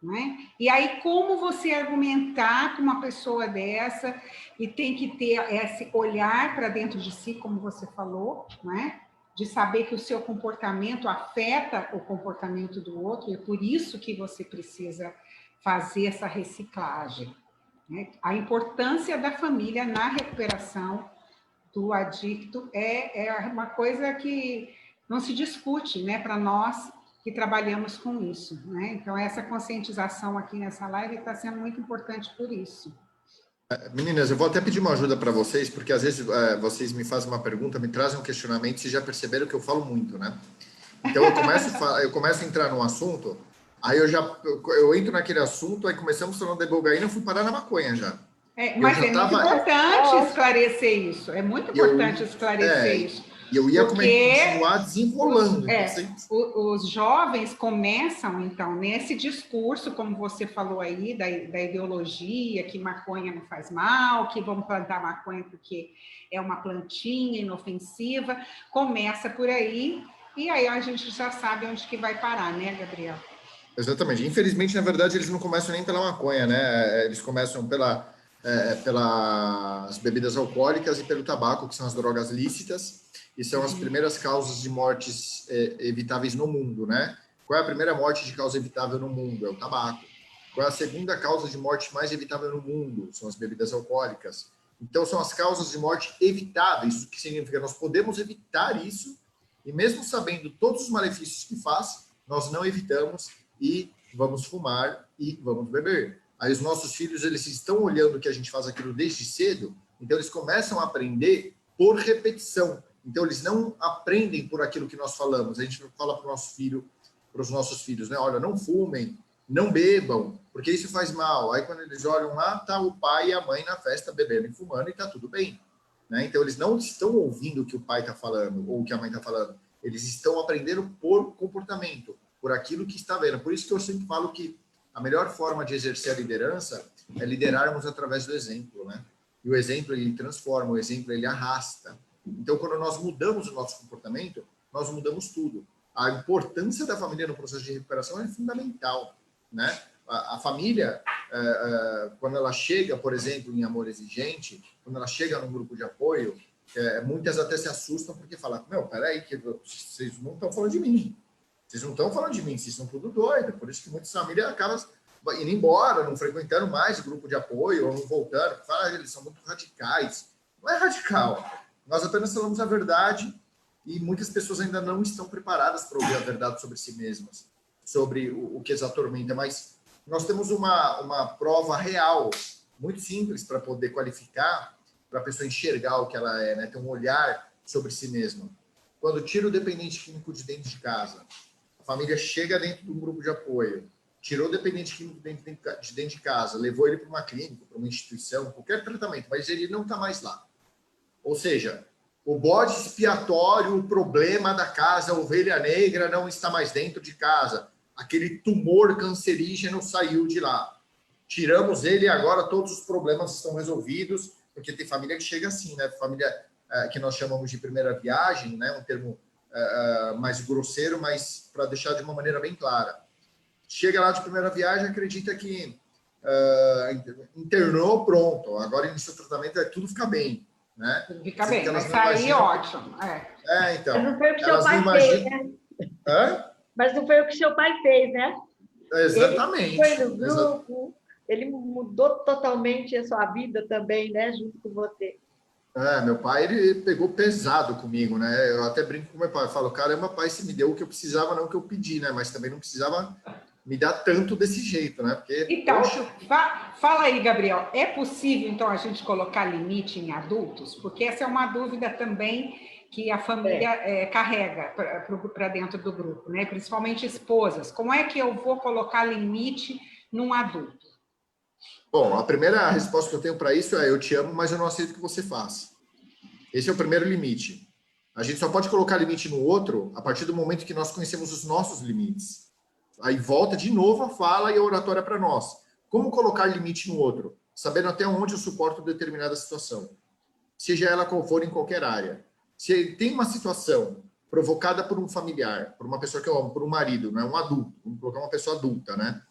Não é? E aí, como você argumentar com uma pessoa dessa e tem que ter esse olhar para dentro de si, como você falou, não é? De saber que o seu comportamento afeta o comportamento do outro, e é por isso que você precisa fazer essa reciclagem. Né? A importância da família na recuperação do adicto é uma coisa que não se discute, né, para nós que trabalhamos com isso. Né? Então, essa conscientização aqui nessa live está sendo muito importante por isso. Meninas, eu vou até pedir uma ajuda para vocês, porque às vezes vocês me fazem uma pergunta, me trazem um questionamento, vocês já perceberam que eu falo muito, né? Então, eu começo a entrar num assunto... Aí eu entro naquele assunto, aí começamos falando da ibogaína, eu fui parar na maconha já. Mas muito importante esclarecer isso. É muito importante esclarecer isso. E eu ia continuar desenrolando. Os jovens começam, então, nesse discurso, como você falou aí, da ideologia, que maconha não faz mal, que vamos plantar maconha porque é uma plantinha inofensiva. Começa por aí, e aí a gente já sabe onde que vai parar, né, Gabriel? Exatamente. Infelizmente, na verdade, eles não começam nem pela maconha, né? Eles começam pelas bebidas alcoólicas e pelo tabaco, que são as drogas lícitas, e são as primeiras causas de mortes evitáveis no mundo, né? Qual é a primeira morte de causa evitável no mundo? É o tabaco. Qual é a segunda causa de morte mais evitável no mundo? São as bebidas alcoólicas. Então, são as causas de morte evitáveis, o que significa que nós podemos evitar isso, e mesmo sabendo todos os malefícios que faz, nós não evitamos e vamos fumar e vamos beber. Aí os nossos filhos, eles estão olhando que a gente faz aquilo desde cedo, então eles começam a aprender por repetição. Então eles não aprendem por aquilo que nós falamos. A gente fala para os nossos filhos, né? Olha, não fumem, não bebam, porque isso faz mal. Aí quando eles olham lá, tá o pai e a mãe na festa bebendo e fumando e tá tudo bem. Né? Então eles não estão ouvindo o que o pai está falando ou o que a mãe está falando. Eles estão aprendendo por comportamento, por aquilo que está vendo. Por isso que eu sempre falo que a melhor forma de exercer a liderança é liderarmos através do exemplo, né? E o exemplo, ele transforma, o exemplo, ele arrasta. Então, quando nós mudamos o nosso comportamento, nós mudamos tudo. A importância da família no processo de recuperação é fundamental, né? A família, quando ela chega, por exemplo, em Amor Exigente, quando ela chega num grupo de apoio, muitas até se assustam porque falam, meu, peraí, que vocês não estão falando de mim. Vocês não estão falando de mim, vocês são tudo doido. Por isso que muitas famílias acabam indo embora, não frequentando mais o grupo de apoio, ou não voltando. Fala, eles são muito radicais. Não é radical. Nós apenas falamos a verdade e muitas pessoas ainda não estão preparadas para ouvir a verdade sobre si mesmas, sobre o que as atormenta. Mas nós temos uma prova real, muito simples, para poder qualificar, para a pessoa enxergar o que ela é, né? Ter um olhar sobre si mesma. Quando tira o dependente químico de dentro de casa, a família chega dentro de um grupo de apoio, tirou o dependente químico de dentro de casa, levou ele para uma clínica, para uma instituição, qualquer tratamento, mas ele não está mais lá. Ou seja, o bode expiatório, o problema da casa, a ovelha negra não está mais dentro de casa. Aquele tumor cancerígeno saiu de lá. Tiramos ele e agora todos os problemas estão resolvidos, porque tem família que chega assim, né? Família que nós chamamos de primeira viagem, né? Um termo mais grosseiro, mas para deixar de uma maneira bem clara. Chega lá de primeira viagem, acredita que internou, pronto. Agora iniciou o tratamento, tudo fica bem, né? Fica bem, vai sair ótimo. Então. Mas não foi o que seu pai fez, né? Mas não foi o que seu pai fez, né? Exatamente. Ele foi no grupo, ele mudou totalmente a sua vida também, né? Junto com você. Meu pai, ele pegou pesado comigo, né? Eu até brinco com meu pai, eu falo, caramba, pai, você me deu o que eu precisava, não o que eu pedi, né? Mas também não precisava me dar tanto desse jeito, né? Porque, então, fala aí, Gabriel, é possível, então, a gente colocar limite em adultos? Porque essa é uma dúvida também que a família carrega para dentro do grupo, né? Principalmente esposas. Como é que eu vou colocar limite num adulto? Bom, a primeira resposta que eu tenho para isso é eu te amo, mas eu não aceito o que você faz. Esse é o primeiro limite. A gente só pode colocar limite no outro a partir do momento que nós conhecemos os nossos limites. Aí volta de novo a fala e a oratória para nós. Como colocar limite no outro? Sabendo até onde eu suporto determinada situação. Seja ela qual for em qualquer área. Se tem uma situação provocada por um familiar, por uma pessoa que eu amo, por um marido, né? Um adulto, vamos colocar uma pessoa adulta, né?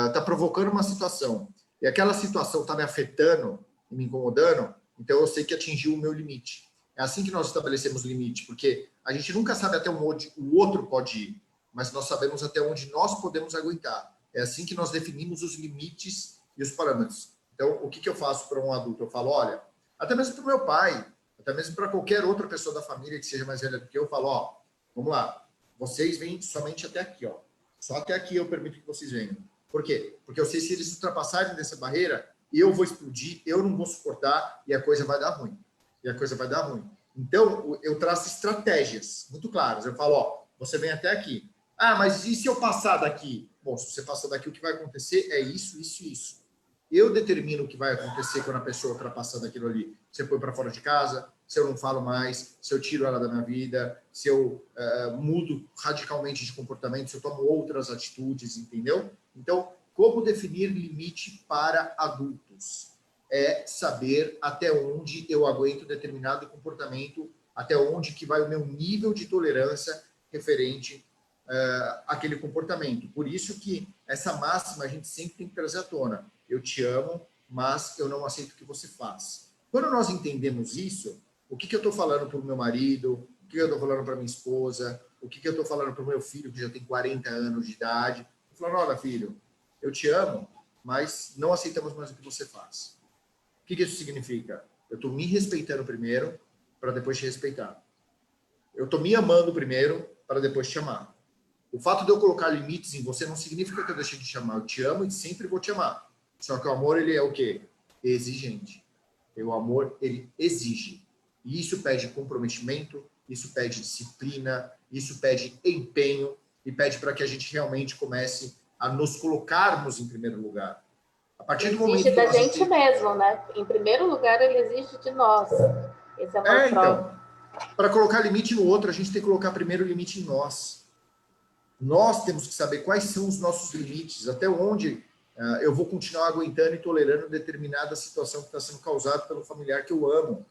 Está provocando uma situação e aquela situação está me afetando e me incomodando, então eu sei que atingiu o meu limite. É assim que nós estabelecemos limite, porque a gente nunca sabe até onde o outro pode ir, mas nós sabemos até onde nós podemos aguentar. É assim que nós definimos os limites e os parâmetros. Então, o que eu faço para um adulto? Eu falo, olha, até mesmo para o meu pai, até mesmo para qualquer outra pessoa da família que seja mais velha do que eu falo, ó, vamos lá, vocês vêm somente até aqui, ó. Só até aqui eu permito que vocês venham. Por quê? Porque eu sei se eles ultrapassarem dessa barreira, eu vou explodir, eu não vou suportar e a coisa vai dar ruim. Então, eu traço estratégias muito claras. Eu falo, ó, você vem até aqui. Ah, mas e se eu passar daqui? Bom, se você passar daqui, o que vai acontecer é isso, isso e isso. Eu determino o que vai acontecer quando a pessoa ultrapassar daquilo ali. Se eu põe para fora de casa, se eu não falo mais, se eu tiro ela da minha vida, se eu mudo radicalmente de comportamento, se eu tomo outras atitudes, entendeu? Então, como definir limite para adultos? É saber até onde eu aguento determinado comportamento, até onde que vai o meu nível de tolerância referente àquele comportamento. Por isso que essa máxima a gente sempre tem que trazer à tona. Eu te amo, mas eu não aceito o que você faz. Quando nós entendemos isso, o que eu estou falando para o meu marido, o que eu estou falando para minha esposa, o que eu estou falando para o meu filho, que já tem 40 anos de idade, eu falando, olha, filho, eu te amo, mas não aceitamos mais o que você faz. O que isso significa? Eu estou me respeitando primeiro, para depois te respeitar. Eu estou me amando primeiro, para depois te amar. O fato de eu colocar limites em você não significa que eu deixei de te amar. Eu te amo e sempre vou te amar. Só que o amor, ele é o quê? Exigente. E o amor, ele exige. E isso pede comprometimento, isso pede disciplina, isso pede empenho e pede para que a gente realmente comece a nos colocarmos em primeiro lugar. A partir do momento exige da gente mesmo, né? Em primeiro lugar, ele exige de nós. Esse é uma prova. Então, para colocar limite no outro, a gente tem que colocar primeiro o limite em nós. Nós temos que saber quais são os nossos limites, até onde eu vou continuar aguentando e tolerando determinada situação que está sendo causada pelo familiar que eu amo.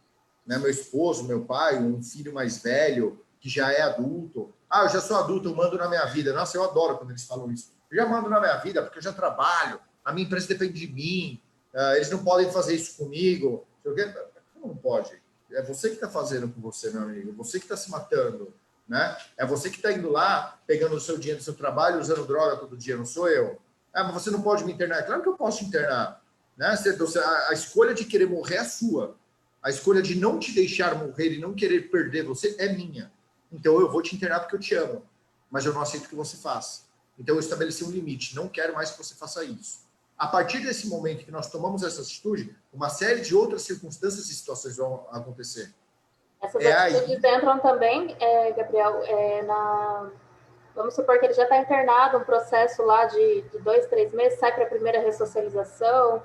Né? Meu esposo, meu pai, um filho mais velho, que já é adulto. Ah, eu já sou adulto, eu mando na minha vida. Nossa, eu adoro quando eles falam isso. Eu já mando na minha vida porque eu já trabalho, a minha empresa depende de mim, eles não podem fazer isso comigo. Como não pode? É você que está fazendo com você, meu amigo. É você que está se matando, né? É você que está indo lá, pegando o seu dinheiro do seu trabalho, usando droga todo dia, não sou eu. Mas você não pode me internar. Claro que eu posso te internar, né? A escolha de querer morrer é sua. A escolha de não te deixar morrer e não querer perder você é minha. Então eu vou te internar porque eu te amo, mas eu não aceito que você faça. Então eu estabeleci um limite. Não quero mais que você faça isso. A partir desse momento que nós tomamos essa atitude, uma série de outras circunstâncias e situações vão acontecer. Essas atitudes entram também, Gabriel, vamos supor que ele já está internado, um processo lá de 2, 3 meses, sai para a primeira ressocialização,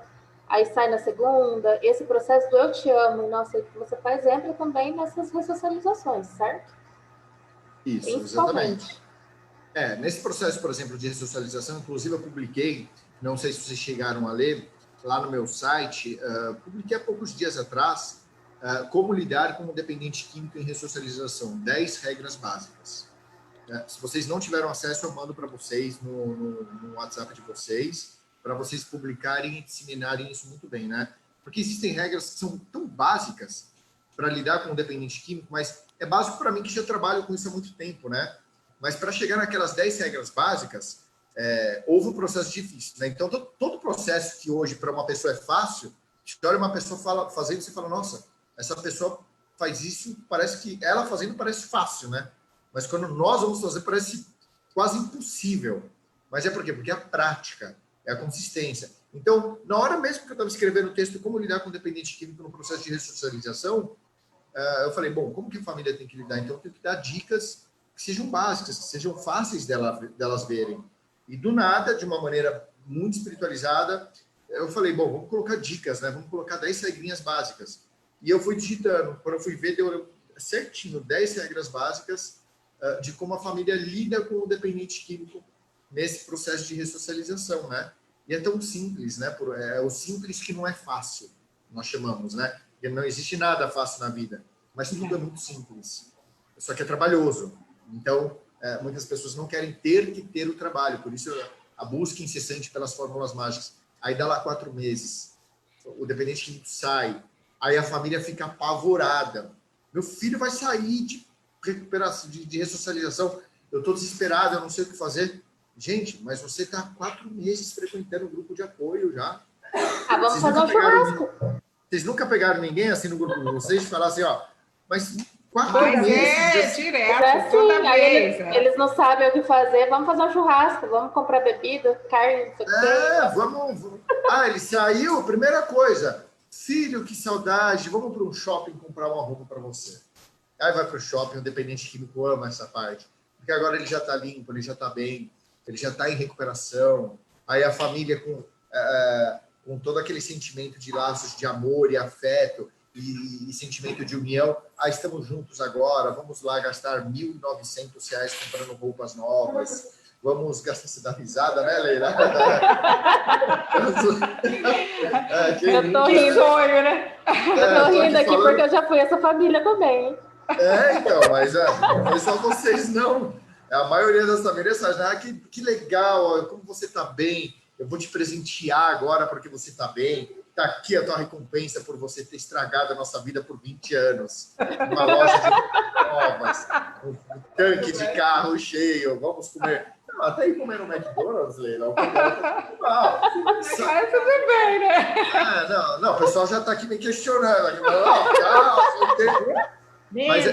aí sai na segunda. Esse processo do eu te amo e não aceito que você faz entra também nessas ressocializações, certo? Isso, exatamente. Nesse processo, por exemplo, de ressocialização, inclusive eu publiquei, não sei se vocês chegaram a ler, lá no meu site, publiquei há poucos dias atrás, como lidar com um dependente químico em ressocialização, 10 regras básicas. Se vocês não tiveram acesso, eu mando para vocês no WhatsApp de vocês, para vocês publicarem e disseminarem isso muito bem, né? Porque existem regras que são tão básicas para lidar com um dependente químico, mas é básico para mim que já trabalho com isso há muito tempo, né? Mas para chegar naquelas 10 regras básicas, houve um processo difícil, né? Então, todo processo que hoje para uma pessoa é fácil, você olha uma pessoa fazendo, você fala, nossa, essa pessoa faz isso, parece que ela fazendo parece fácil, né? Mas quando nós vamos fazer, parece quase impossível. Mas é por quê? Porque é a prática, é a consistência. Então, na hora mesmo que eu estava escrevendo o texto como lidar com dependente químico no processo de ressocialização, eu falei, bom, como que a família tem que lidar? Então, eu tenho que dar dicas que sejam básicas, que sejam fáceis delas verem. E do nada, de uma maneira muito espiritualizada, eu falei, bom, vamos colocar dicas, né? Vamos colocar 10 regrinhas básicas. E eu fui digitando. Quando eu fui ver, deu certinho 10 regras básicas de como a família lida com o dependente químico nesse processo de ressocialização, né? E é tão simples, né? É o simples que não é fácil, nós chamamos, né? Porque não existe nada fácil na vida, mas tudo é muito simples. Só que é trabalhoso. Então, muitas pessoas não querem ter o trabalho, por isso a busca incessante pelas fórmulas mágicas. Aí dá lá 4 meses, o dependente químico sai, aí a família fica apavorada. Meu filho vai sair de recuperação, de ressocialização, eu estou desesperado, eu não sei o que fazer. Gente, mas você está há 4 meses frequentando um grupo de apoio já. Vamos fazer um churrasco. Vocês nunca pegaram ninguém assim no grupo de vocês e falaram assim, ó, mas 4 meses... direto, toda vez. Eles não sabem o que fazer, vamos fazer um churrasco, vamos comprar bebida, carne, não sei o quê. Vamos... ele saiu, primeira coisa, filho, que saudade, vamos para um shopping comprar uma roupa para você. Aí vai para o shopping, o dependente químico ama essa parte, porque agora ele já está limpo, ele já está bem, ele já está em recuperação, aí a família com todo aquele sentimento de laços de amor e afeto e sentimento de união, estamos juntos agora, vamos lá gastar R$ 1.900 comprando roupas novas, vamos gastar, se dar risada, né, Leila? Eu tô rindo, sonho, né? Eu tô rindo aqui porque eu já fui essa família também. Então, mas foi só vocês não. A maioria das famílias fala, que legal, como você tá bem, eu vou te presentear agora porque você tá bem. Tá aqui a tua recompensa por você ter estragado a nossa vida por 20 anos. Uma loja de novas, um tanque de carro cheio, vamos comer. Não, até ir comer no McDonald's, Leila. Mas tudo bem, né? Não, o pessoal já tá aqui me questionando. Mas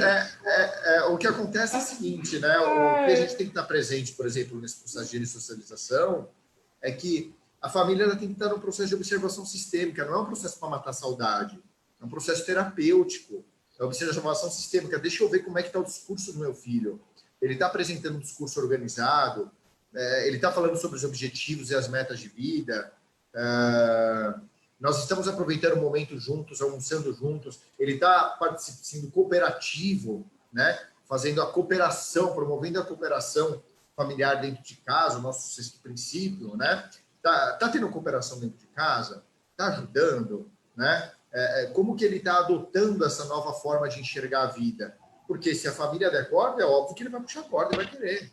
o que acontece é o seguinte, né? O que a gente tem que estar presente, por exemplo, nesse processo de ressocialização, é que a família ela tem que estar no processo de observação sistêmica, não é um processo para matar a saudade, é um processo terapêutico, é observação sistêmica. Deixa eu ver como é que está o discurso do meu filho. Ele está apresentando um discurso organizado, ele está falando sobre os objetivos e as metas de vida, nós estamos aproveitando o momento juntos, almoçando juntos, ele está sendo cooperativo, né? Fazendo a cooperação, promovendo a cooperação familiar dentro de casa, o nosso sexto princípio, né? Tá tendo cooperação dentro de casa? Tá ajudando, né? Como que ele está adotando essa nova forma de enxergar a vida? Porque se a família der corda, é óbvio que ele vai puxar a corda e vai querer.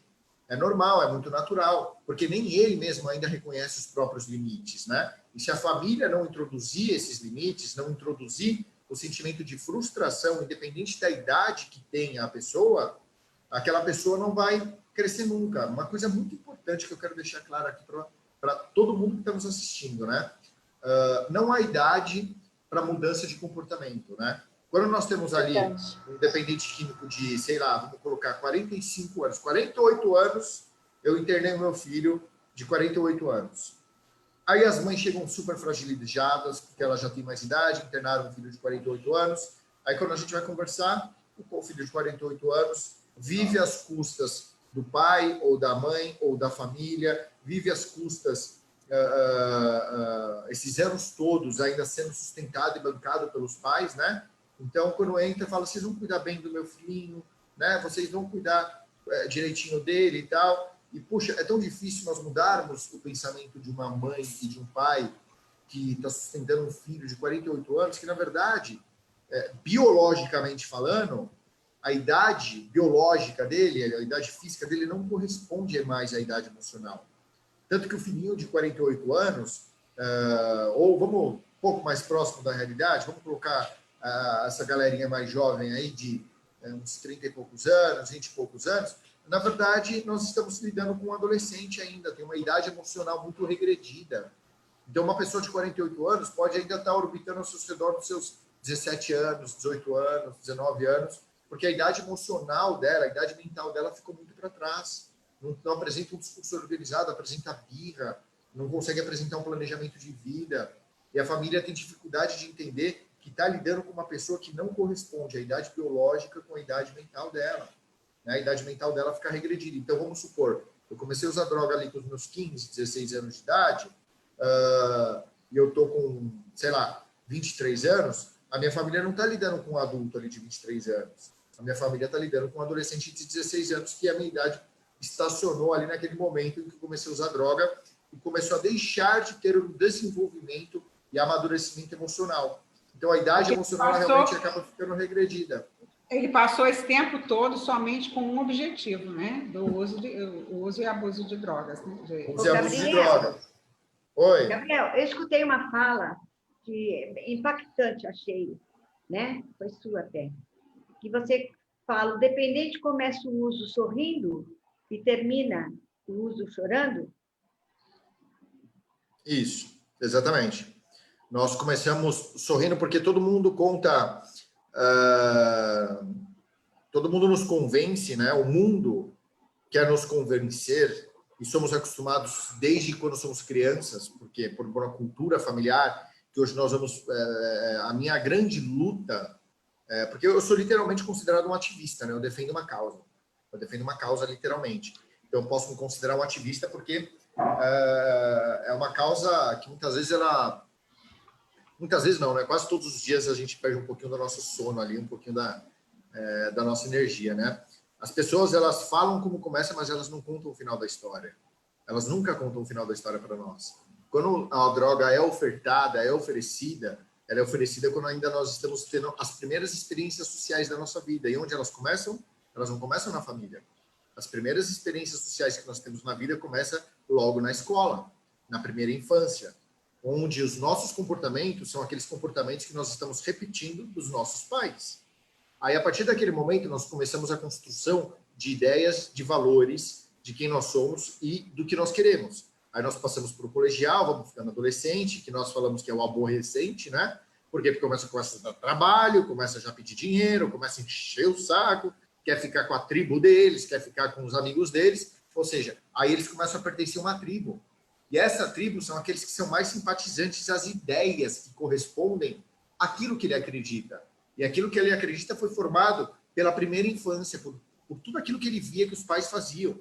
É normal, é muito natural, porque nem ele mesmo ainda reconhece os próprios limites, né? E se a família não introduzir esses limites, não introduzir o sentimento de frustração, independente da idade que tenha a pessoa, aquela pessoa não vai crescer nunca. Uma coisa muito importante que eu quero deixar claro aqui para todo mundo que está nos assistindo, né? Não há idade para mudança de comportamento, né? Quando nós temos ali um dependente químico de, sei lá, vamos colocar 45 anos, 48 anos, eu internei o meu filho de 48 anos. Aí as mães chegam super fragilizadas, porque elas já têm mais idade, internaram um filho de 48 anos. Aí quando a gente vai conversar, o filho de 48 anos vive às custas do pai, ou da mãe, ou da família, vive às custas, esses anos todos ainda sendo sustentado e bancado pelos pais, né? Então, quando entra, fala, vocês vão cuidar bem do meu filhinho, né? Vocês vão cuidar direitinho dele e tal. E, puxa, é tão difícil nós mudarmos o pensamento de uma mãe e de um pai que está sustentando um filho de 48 anos, que, na verdade, biologicamente falando, a idade biológica dele, a idade física dele não corresponde mais à idade emocional. Tanto que o filhinho de 48 anos, ou vamos um pouco mais próximo da realidade, vamos colocar essa galerinha mais jovem aí de uns 30 e poucos anos, 20 e poucos anos, na verdade, nós estamos lidando com um adolescente ainda, tem uma idade emocional muito regredida. Então, uma pessoa de 48 anos pode ainda estar orbitando ao seu redor dos seus 17 anos, 18 anos, 19 anos, porque a idade emocional dela, a idade mental dela ficou muito para trás. Não apresenta um discurso organizado, apresenta birra, não consegue apresentar um planejamento de vida. E a família tem dificuldade de entender que está lidando com uma pessoa que não corresponde à idade biológica com a idade mental dela. A idade mental dela fica regredida. Então, vamos supor, eu comecei a usar droga ali com os meus 15, 16 anos de idade, e eu estou com, sei lá, 23 anos, a minha família não está lidando com um adulto ali de 23 anos. A minha família está lidando com um adolescente de 16 anos, que a minha idade estacionou ali naquele momento em que eu comecei a usar droga e começou a deixar de ter o desenvolvimento e amadurecimento emocional. Então, a idade emocional realmente acaba ficando regredida. Ele passou esse tempo todo somente com um objetivo, né? Do uso e abuso de drogas. Né? Uso e abuso de drogas. Oi. Gabriel, eu escutei uma fala que impactante, achei, né? Foi sua até. Que você fala, o dependente começa o uso sorrindo e termina o uso chorando? Isso, exatamente. Nós começamos sorrindo porque todo mundo conta... todo mundo nos convence, né? O mundo quer nos convencer e somos acostumados desde quando somos crianças, porque por uma cultura familiar, que hoje nós vamos... a minha grande luta, porque eu sou literalmente considerado um ativista, né? Eu defendo uma causa. Eu defendo uma causa literalmente. Então, eu posso me considerar um ativista porque é uma causa que muitas vezes ela... Muitas vezes não, né? Quase todos os dias a gente perde um pouquinho do nosso sono ali, um pouquinho da nossa energia, né? As pessoas, elas falam como começa, mas elas não contam o final da história. Elas nunca contam o final da história para nós. Quando a droga é ofertada, é oferecida, ela é oferecida quando ainda nós estamos tendo as primeiras experiências sociais da nossa vida. E onde elas começam? Elas não começam na família. As primeiras experiências sociais que nós temos na vida começam logo na escola, na primeira infância, onde os nossos comportamentos são aqueles comportamentos que nós estamos repetindo dos nossos pais. Aí, a partir daquele momento, nós começamos a construção de ideias, de valores, de quem nós somos e do que nós queremos. Aí nós passamos para o colegial, vamos ficando adolescente, que nós falamos que é o aborrecente, né? Porque começa a dar trabalho, começa já a pedir dinheiro, começa a encher o saco, quer ficar com a tribo deles, quer ficar com os amigos deles. Ou seja, aí eles começam a pertencer a uma tribo. E essa tribo são aqueles que são mais simpatizantes às ideias que correspondem àquilo que ele acredita. E aquilo que ele acredita foi formado pela primeira infância, por tudo aquilo que ele via que os pais faziam.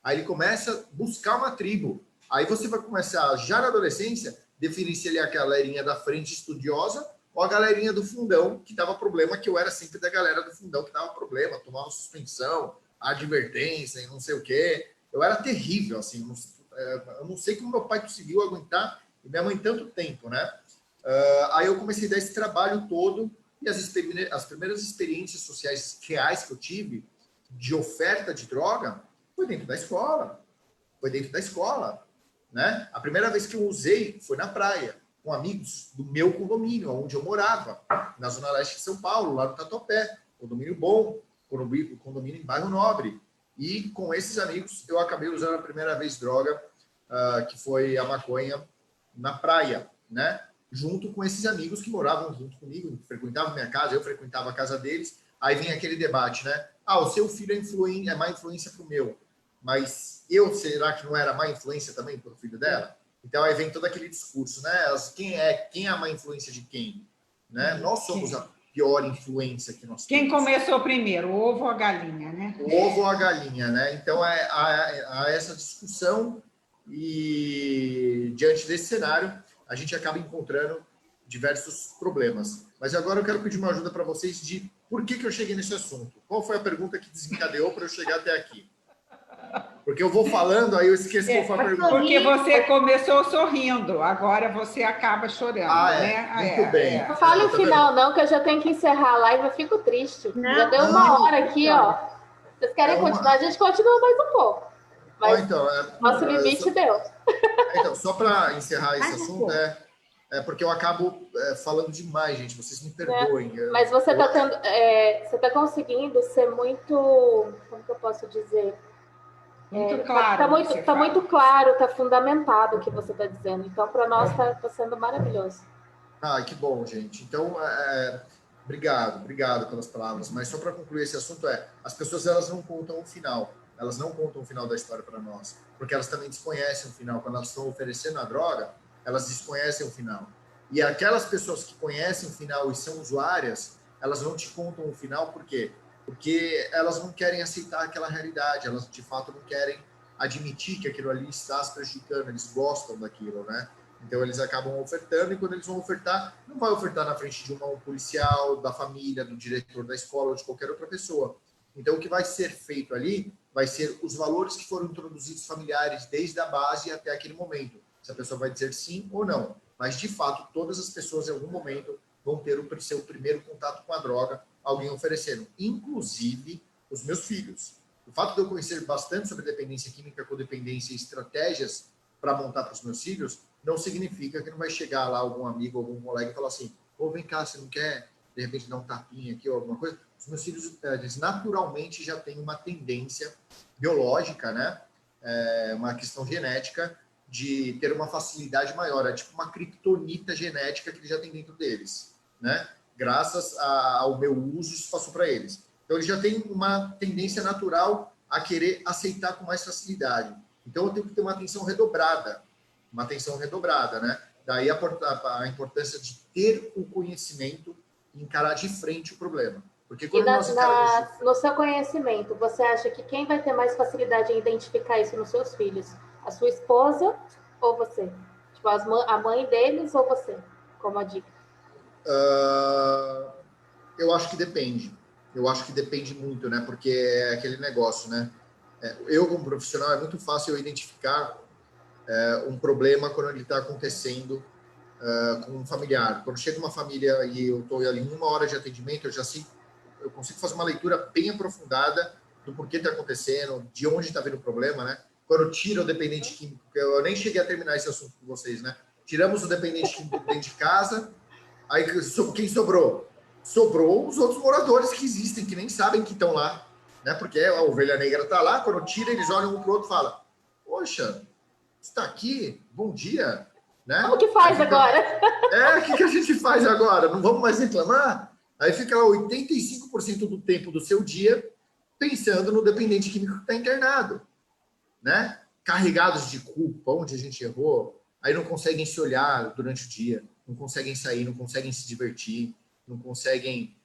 Aí ele começa a buscar uma tribo. Aí você vai começar, já na adolescência, definir se ele é a galerinha da frente estudiosa ou a galerinha do fundão, que dava problema, que eu era sempre da galera do fundão que dava problema, tomava suspensão, advertência, não sei o quê. Eu era terrível, assim, eu não sei como meu pai conseguiu aguentar e minha mãe tanto tempo, né? Aí eu comecei a dar esse trabalho todo e as primeiras experiências sociais reais que eu tive de oferta de droga Foi dentro da escola. Foi dentro da escola, né? A primeira vez que eu usei foi na praia, com amigos do meu condomínio, onde eu morava, na Zona Leste de São Paulo, lá no Tatuapé. Condomínio bom, condomínio em bairro Nobre. E com esses amigos eu acabei usando a primeira vez droga, que foi a maconha, na praia, né? Junto com esses amigos que moravam junto comigo, frequentavam minha casa, eu frequentava a casa deles. Aí vem aquele debate, né? Ah, o seu filho é má influência para o meu. Mas será que não era má influência também para o filho dela? Então aí vem todo aquele discurso, né? Quem é a má influência de quem? Né? Nós somos a pior influência que nós temos. Quem começou primeiro, o ovo ou a galinha, né? O ovo ou a galinha, né? Então há essa discussão e diante desse cenário a gente acaba encontrando diversos problemas. Mas agora eu quero pedir uma ajuda para vocês de por que eu cheguei nesse assunto. Qual foi a pergunta que desencadeou para eu chegar até aqui? Porque eu vou falando, aí eu esqueço qual foi a pergunta. Porque você começou sorrindo, agora você acaba chorando, né? Muito bem. Não fale o final, não, que eu já tenho que encerrar a live, eu fico triste. Já deu uma hora aqui, ó. Vocês querem continuar? A gente continua mais um pouco. Mas então, nosso limite deu. Então, só para encerrar esse assunto, porque eu acabo falando demais, gente. Vocês me perdoem. Mas você está conseguindo ser muito... Como que eu posso dizer? Muito claro. Está muito claro, está fundamentado o que você está dizendo. Então, para nós, está sendo maravilhoso. Ah, que bom, gente. Então, obrigado pelas palavras. Mas só para concluir esse assunto, as pessoas elas não contam o final. Elas não contam o final da história para nós. Porque elas também desconhecem o final. Quando elas estão oferecendo a droga, elas desconhecem o final. E aquelas pessoas que conhecem o final e são usuárias, elas não te contam o final, por quê? Porque elas não querem aceitar aquela realidade, elas de fato não querem admitir que aquilo ali está as prejudicando, eles gostam daquilo, né? Então eles acabam ofertando, e quando eles vão ofertar, não vai ofertar na frente de um policial, da família, do diretor da escola ou de qualquer outra pessoa. Então o que vai ser feito ali vai ser os valores que foram introduzidos familiares desde a base até aquele momento. Se a pessoa vai dizer sim ou não. Mas de fato, todas as pessoas em algum momento vão ter o seu primeiro contato com a droga, alguém oferecendo, inclusive os meus filhos. O fato de eu conhecer bastante sobre dependência química, codependência e estratégias para montar para os meus filhos, não significa que não vai chegar lá algum amigo, algum colega e falar assim, vem cá, você não quer, de repente, dar um tapinha aqui ou alguma coisa? Os meus filhos, eles naturalmente já têm uma tendência biológica, né? Uma questão genética de ter uma facilidade maior. É tipo uma criptonita genética que eles já têm dentro deles, né? Graças ao meu uso, isso passou para eles. Então, eles já têm uma tendência natural a querer aceitar com mais facilidade. Então, eu tenho que ter uma atenção redobrada, né? Daí a importância de ter o conhecimento e encarar de frente o problema. Porque quando no seu conhecimento, você acha que quem vai ter mais facilidade em identificar isso nos seus filhos? A sua esposa ou você? Tipo, a mãe deles ou você? Como a dica. Eu acho que depende. Eu acho que depende muito, né? Porque é aquele negócio, né? Eu, como profissional, é muito fácil eu identificar um problema quando ele está acontecendo com um familiar. Quando chega uma família e eu estou ali em 1 hora de atendimento, eu consigo fazer uma leitura bem aprofundada do porquê está acontecendo, de onde está vindo o problema, né? Quando tira o dependente químico, eu nem cheguei a terminar esse assunto com vocês, né? Tiramos o dependente químico dentro de casa, aí quem sobrou? Sobrou os outros moradores que existem, que nem sabem que estão lá, né? Porque a ovelha negra está lá, quando tira, eles olham um para o outro e falam, poxa, está aqui, bom dia, né? Como que faz agora? O que a gente faz agora? Não vamos mais reclamar? Aí fica lá 85% do tempo do seu dia pensando no dependente químico que está internado, né? Carregados de culpa, onde a gente errou, aí não conseguem se olhar durante o dia, não conseguem sair, não conseguem se divertir, não conseguem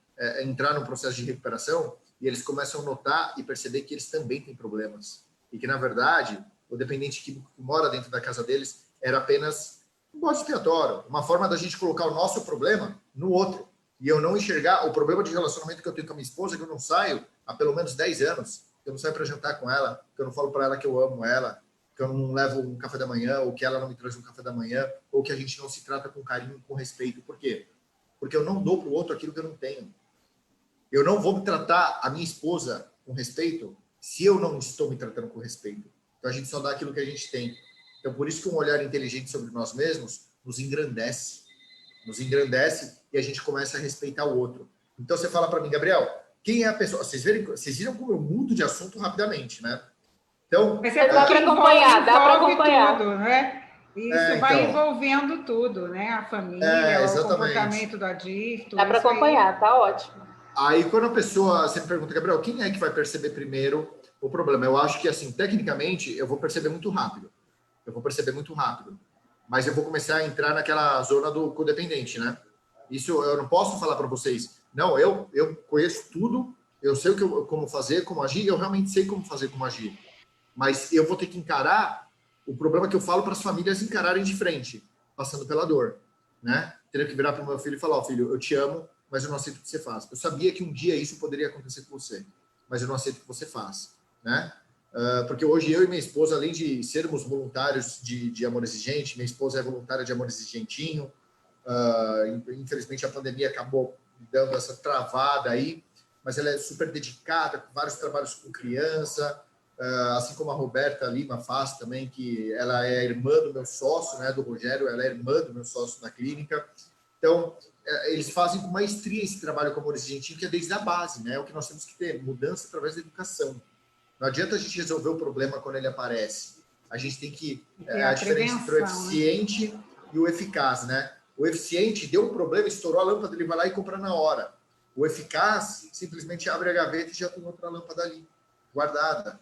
entrar no processo de recuperação, e eles começam a notar e perceber que eles também têm problemas. E que, na verdade, o dependente químico que mora dentro da casa deles era apenas um bode expiatório, uma forma da gente colocar o nosso problema no outro. E eu não enxergar o problema de relacionamento que eu tenho com a minha esposa, que eu não saio há pelo menos 10 anos, que eu não saio para jantar com ela, que eu não falo para ela que eu amo ela, que eu não levo um café da manhã, ou que ela não me traz um café da manhã, ou que a gente não se trata com carinho, com respeito. Por quê? Porque eu não dou para o outro aquilo que eu não tenho. Eu não vou me tratar a minha esposa com respeito se eu não estou me tratando com respeito. Então, a gente só dá aquilo que a gente tem. Então, por isso que um olhar inteligente sobre nós mesmos nos engrandece e a gente começa a respeitar o outro. Então, você fala para mim, Gabriel, quem é a pessoa? Vocês viram como eu mudo de assunto rapidamente, né? Então, mas dá para acompanhar, tudo, né? Isso vai então, envolvendo tudo, né? A família, o comportamento do adicto. Dá para acompanhar, tá ótimo. Aí, quando a pessoa, você me pergunta, Gabriel, quem é que vai perceber primeiro o problema? Eu acho que, assim, tecnicamente, eu vou perceber muito rápido. Mas eu vou começar a entrar naquela zona do codependente, né? Isso eu não posso falar para vocês. Não, eu conheço tudo, eu sei como fazer, como agir, eu realmente sei como fazer, como agir. Mas eu vou ter que encarar o problema que eu falo para as famílias encararem de frente, passando pela dor, né? Teria que virar para o meu filho e falar, filho, eu te amo, mas eu não aceito o que você faz. Eu sabia que um dia isso poderia acontecer com você, mas eu não aceito o que você faz, né? Porque hoje eu e minha esposa, além de sermos voluntários de Amor Exigente, minha esposa é voluntária de Amor Exigentinho, infelizmente a pandemia acabou dando essa travada aí, mas ela é super dedicada, com vários trabalhos com criança, assim como a Roberta Lima faz também, que ela é irmã do meu sócio, né, do Rogério, ela é irmã do meu sócio na clínica. Então, eles fazem com maestria esse trabalho com Amor Exigentinho, que é desde a base, né? É o que nós temos que ter, mudança através da educação. Não adianta a gente resolver o problema quando ele aparece. A gente tem que... a diferença entre o eficiente, né, e o eficaz, né? O eficiente deu um problema, estourou a lâmpada, ele vai lá e compra na hora. O eficaz simplesmente abre a gaveta e já tem outra lâmpada ali, guardada.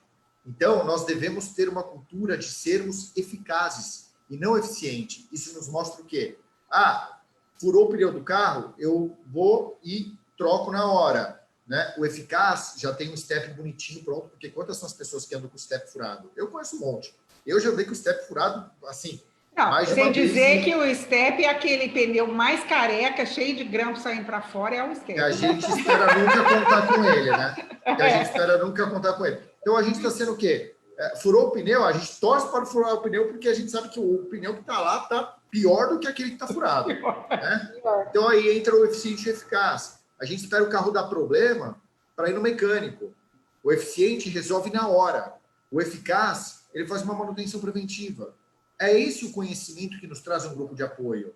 Então, nós devemos ter uma cultura de sermos eficazes e não eficiente. Isso nos mostra o quê? Furou o pneu do carro, eu vou e troco na hora. Né? O eficaz já tem um step bonitinho pronto, porque quantas são as pessoas que andam com o step furado? Eu conheço um monte. Eu já vi com o step furado, assim, não, mais de sem uma dizer vez, que o step é aquele pneu mais careca, cheio de grampos saindo para fora, é o step. Que a gente espera nunca contar com ele, né? Então, a gente está sendo o quê? Furou o pneu, a gente torce para furar o pneu, porque a gente sabe que o pneu que está lá está pior do que aquele que está furado. Né? Então, aí entra o eficiente e o eficaz. A gente espera o carro dar problema para ir no mecânico. O eficiente resolve na hora. O eficaz, ele faz uma manutenção preventiva. É esse o conhecimento que nos traz um grupo de apoio.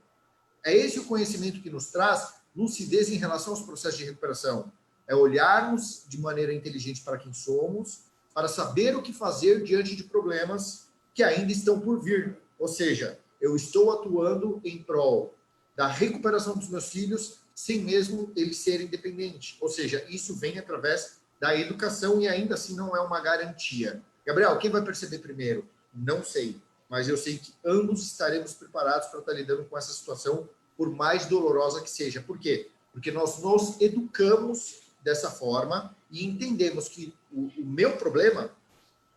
É esse o conhecimento que nos traz lucidez em relação aos processos de recuperação. É olharmos de maneira inteligente para quem somos, para saber o que fazer diante de problemas que ainda estão por vir. Ou seja, eu estou atuando em prol da recuperação dos meus filhos sem mesmo eles serem dependentes. Ou seja, isso vem através da educação e ainda assim não é uma garantia. Gabriel, quem vai perceber primeiro? Não sei, mas eu sei que ambos estaremos preparados para estar lidando com essa situação, por mais dolorosa que seja. Por quê? Porque nós nos educamos dessa forma e entendemos que o meu problema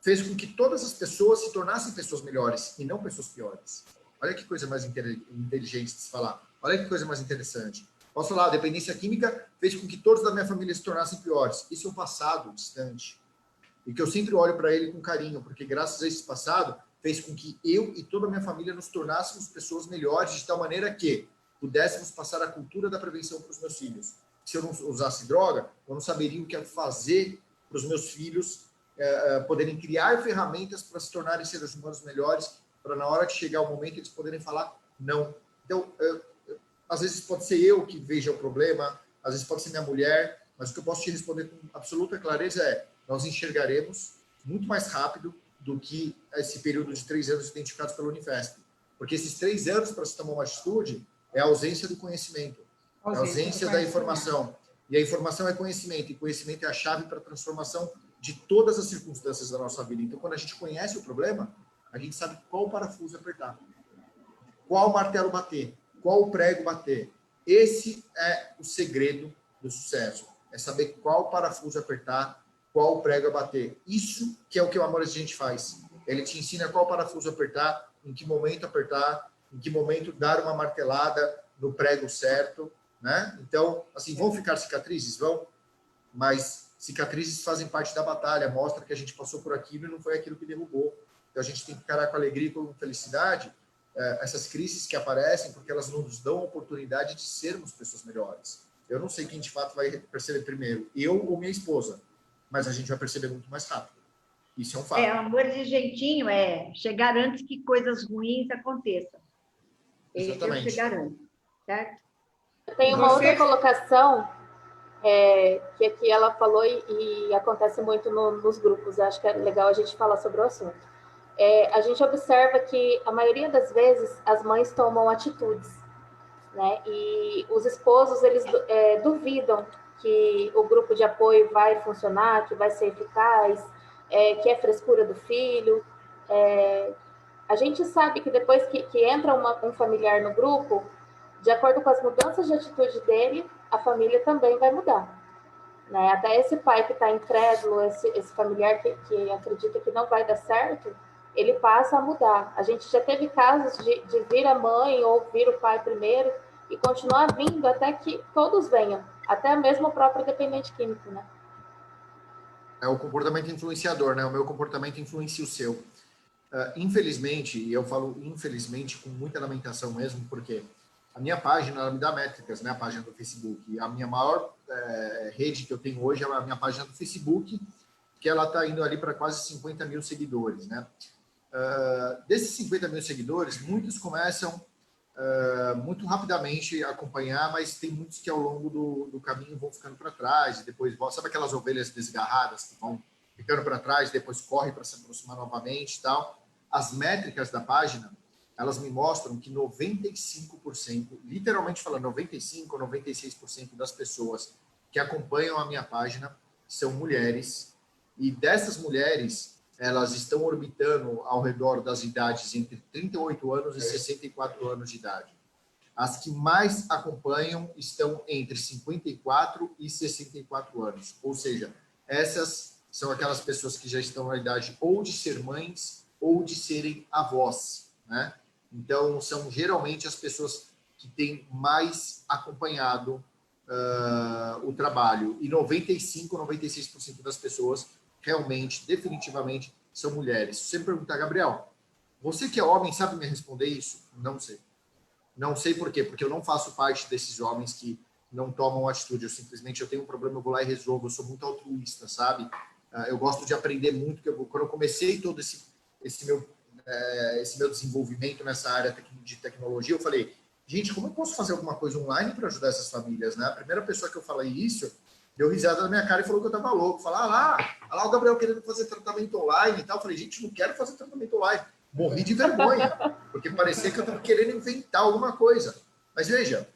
fez com que todas as pessoas se tornassem pessoas melhores e não pessoas piores. Olha que coisa mais inteligente de se falar. Olha que coisa mais interessante. Posso falar, a dependência química fez com que todos da minha família se tornassem piores. Isso é um passado distante. E que eu sempre olho para ele com carinho, porque graças a esse passado, fez com que eu e toda a minha família nos tornássemos pessoas melhores, de tal maneira que pudéssemos passar a cultura da prevenção para os meus filhos. Se eu não usasse droga, eu não saberia o que fazer para os meus filhos poderem criar ferramentas para se tornarem seres humanos melhores, para na hora que chegar o momento eles poderem falar não. Então, às vezes pode ser eu que veja o problema, às vezes pode ser minha mulher, mas o que eu posso te responder com absoluta clareza é: nós enxergaremos muito mais rápido do que esse período de 3 anos identificados pela Unifesp. Porque esses 3 anos para se tomar uma atitude é a ausência do conhecimento, é a ausência da informação. E a informação é conhecimento, e conhecimento é a chave para a transformação de todas as circunstâncias da nossa vida. Então, quando a gente conhece o problema, a gente sabe qual parafuso apertar, qual martelo bater, qual prego bater. Esse é o segredo do sucesso, é saber qual parafuso apertar, qual prego bater. Isso que é o que o Amor Exigente faz. Ele te ensina qual parafuso apertar, em que momento apertar, em que momento dar uma martelada no prego certo, né? Então, assim, vão ficar cicatrizes? Vão, mas cicatrizes fazem parte da batalha, mostra que a gente passou por aquilo e não foi aquilo que derrubou. Então, a gente tem que encarar com alegria e com felicidade essas crises que aparecem, porque elas nos dão a oportunidade de sermos pessoas melhores. Eu não sei quem de fato vai perceber primeiro, eu ou minha esposa, mas a gente vai perceber muito mais rápido. Isso é um fato. Amor exigentinho chegar antes que coisas ruins aconteçam. Exatamente. Eu chegar antes, certo? Tem uma outra colocação que aqui ela falou e acontece muito nos grupos. Acho que é legal a gente falar sobre o assunto. A gente observa que a maioria das vezes as mães tomam atitudes, né? E os esposos eles duvidam que o grupo de apoio vai funcionar, que vai ser eficaz, que é frescura do filho. A gente sabe que depois que entra um familiar no grupo, de acordo com as mudanças de atitude dele, a família também vai mudar. Né? Até esse pai que está incrédulo, esse familiar que acredita que não vai dar certo, ele passa a mudar. A gente já teve casos de vir a mãe ou vir o pai primeiro e continuar vindo até que todos venham, até mesmo o próprio dependente químico, né? É o comportamento influenciador, né? O meu comportamento influencia o seu. Infelizmente, e eu falo infelizmente com muita lamentação mesmo, porque a minha página, ela me dá métricas, né? A página do Facebook. E a minha maior rede que eu tenho hoje é a minha página do Facebook, que ela está indo ali para quase 50 mil seguidores, né? Desses 50 mil seguidores, muitos começam muito rapidamente a acompanhar, mas tem muitos que ao longo do caminho vão ficando para trás e depois vão, sabe aquelas ovelhas desgarradas que vão ficando para trás, depois correm para se aproximar novamente e tal. As métricas da página, elas me mostram que 95%, literalmente falando, 95% ou 96% das pessoas que acompanham a minha página são mulheres, e dessas mulheres, elas estão orbitando ao redor das idades entre 38 anos e 64 anos de idade. As que mais acompanham estão entre 54 e 64 anos, ou seja, essas são aquelas pessoas que já estão na idade ou de ser mães ou de serem avós, né? Então, são geralmente as pessoas que têm mais acompanhado o trabalho. E 95%, 96% das pessoas realmente, definitivamente, são mulheres. Se você me perguntar, Gabriel, você que é homem, sabe me responder isso? Não sei. Não sei por quê, porque eu não faço parte desses homens que não tomam atitude. Eu simplesmente, eu tenho um problema, eu vou lá e resolvo. Eu sou muito altruísta, sabe? Eu gosto de aprender muito. Quando eu comecei todo esse meu desenvolvimento nessa área de tecnologia, eu falei, gente, como eu posso fazer alguma coisa online para ajudar essas famílias, né? A primeira pessoa que eu falei isso, deu risada na minha cara e falou que eu estava louco. Falou, lá o Gabriel querendo fazer tratamento online e tal. Eu falei, gente, não quero fazer tratamento online. Morri de vergonha, porque parecia que eu estava querendo inventar alguma coisa. Mas veja,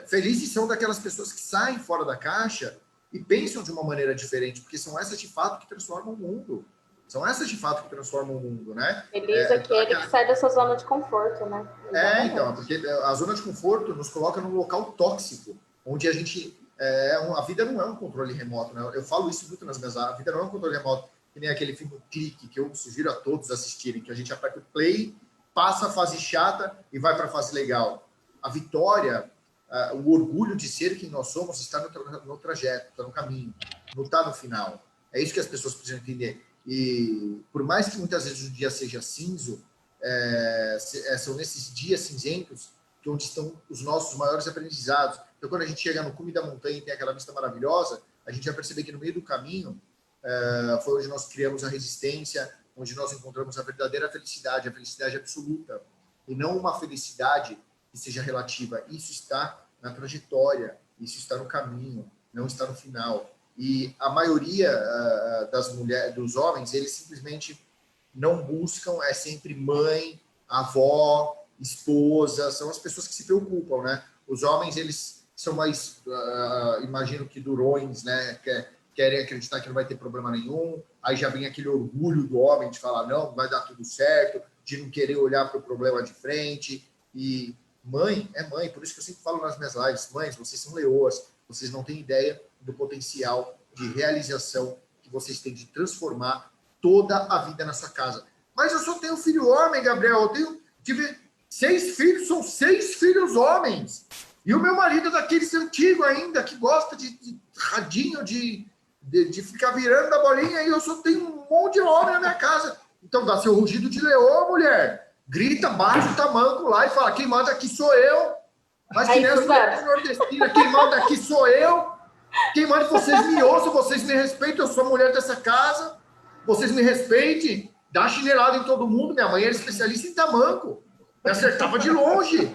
felizes são daquelas pessoas que saem fora da caixa e pensam de uma maneira diferente, porque são essas de fato que transformam o mundo. São essas de fato que transformam o mundo, né? Feliz aquele que sai da sua zona de conforto, né? Exatamente. Então, porque a zona de conforto nos coloca num local tóxico, onde a gente... a vida não é um controle remoto, né? Eu falo isso muito nas minhas aulas. A vida não é um controle remoto, que nem aquele filme Clique, que eu sugiro a todos assistirem, que a gente aperta o play, passa a fase chata e vai para a fase legal. A vitória, o orgulho de ser quem nós somos está no trajeto, está no caminho, não está no final. É isso que as pessoas precisam entender. E por mais que muitas vezes o dia seja cinzo, são nesses dias cinzentos que onde estão os nossos maiores aprendizados. Então, quando a gente chega no cume da montanha e tem aquela vista maravilhosa, a gente vai perceber que no meio do caminho foi onde nós criamos a resistência, onde nós encontramos a verdadeira felicidade, a felicidade absoluta, e não uma felicidade que seja relativa. Isso está na trajetória, isso está no caminho, não está no final. E a maioria das mulheres, dos homens, eles simplesmente não buscam, é sempre mãe, avó, esposa, são as pessoas que se preocupam, né? Os homens, eles são mais, imagino que durões, né? Querem acreditar que não vai ter problema nenhum, aí já vem aquele orgulho do homem de falar, não, vai dar tudo certo, de não querer olhar para o problema de frente. E mãe é mãe, por isso que eu sempre falo nas minhas lives, mães, vocês são leoas, vocês não têm ideia do potencial de realização que vocês têm de transformar toda a vida na sua casa. Mas eu só tenho filho homem, Gabriel, eu tive 6 filhos, são 6 filhos homens. E o meu marido é daqueles antigos ainda, que gosta de radinho, de ficar virando a bolinha, e eu só tenho um monte de homem na minha casa. Então dá seu rugido de leão, mulher. Grita, bate o tamanco lá e fala, quem manda aqui sou eu. Mas que nem as mulheres nordestinas, quem manda aqui sou eu. Quem mais vocês me ouçam, vocês me respeitam, eu sou a mulher dessa casa, vocês me respeitem, dá chinelada em todo mundo. Minha mãe era especialista em tamanco, me acertava de longe.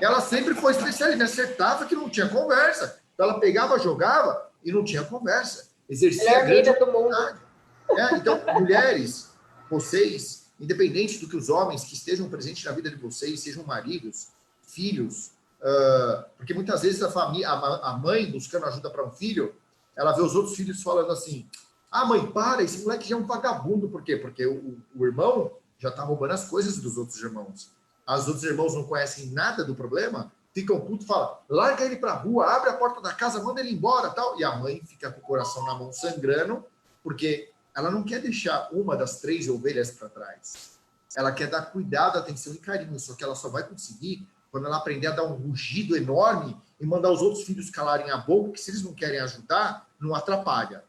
Ela sempre foi especialista, me acertava que não tinha conversa. Então ela pegava, jogava e não tinha conversa. Exercia a grande do mundo. Então, mulheres, vocês, independente do que os homens que estejam presentes na vida de vocês, sejam maridos, filhos, porque muitas vezes a mãe buscando ajuda para um filho, ela vê os outros filhos falando assim, mãe, para, esse moleque já é um vagabundo. Por quê? Porque o irmão já está roubando as coisas dos outros irmãos. Os outros irmãos não conhecem nada do problema, ficam putos, falam, larga ele para a rua, abre a porta da casa, manda ele embora, tal. E a mãe fica com o coração na mão sangrando, porque ela não quer deixar uma das 3 ovelhas para trás. Ela quer dar cuidado, atenção e carinho, só que ela só vai conseguir quando ela aprender a dar um rugido enorme e mandar os outros filhos calarem a boca, que se eles não querem ajudar, não atrapalha.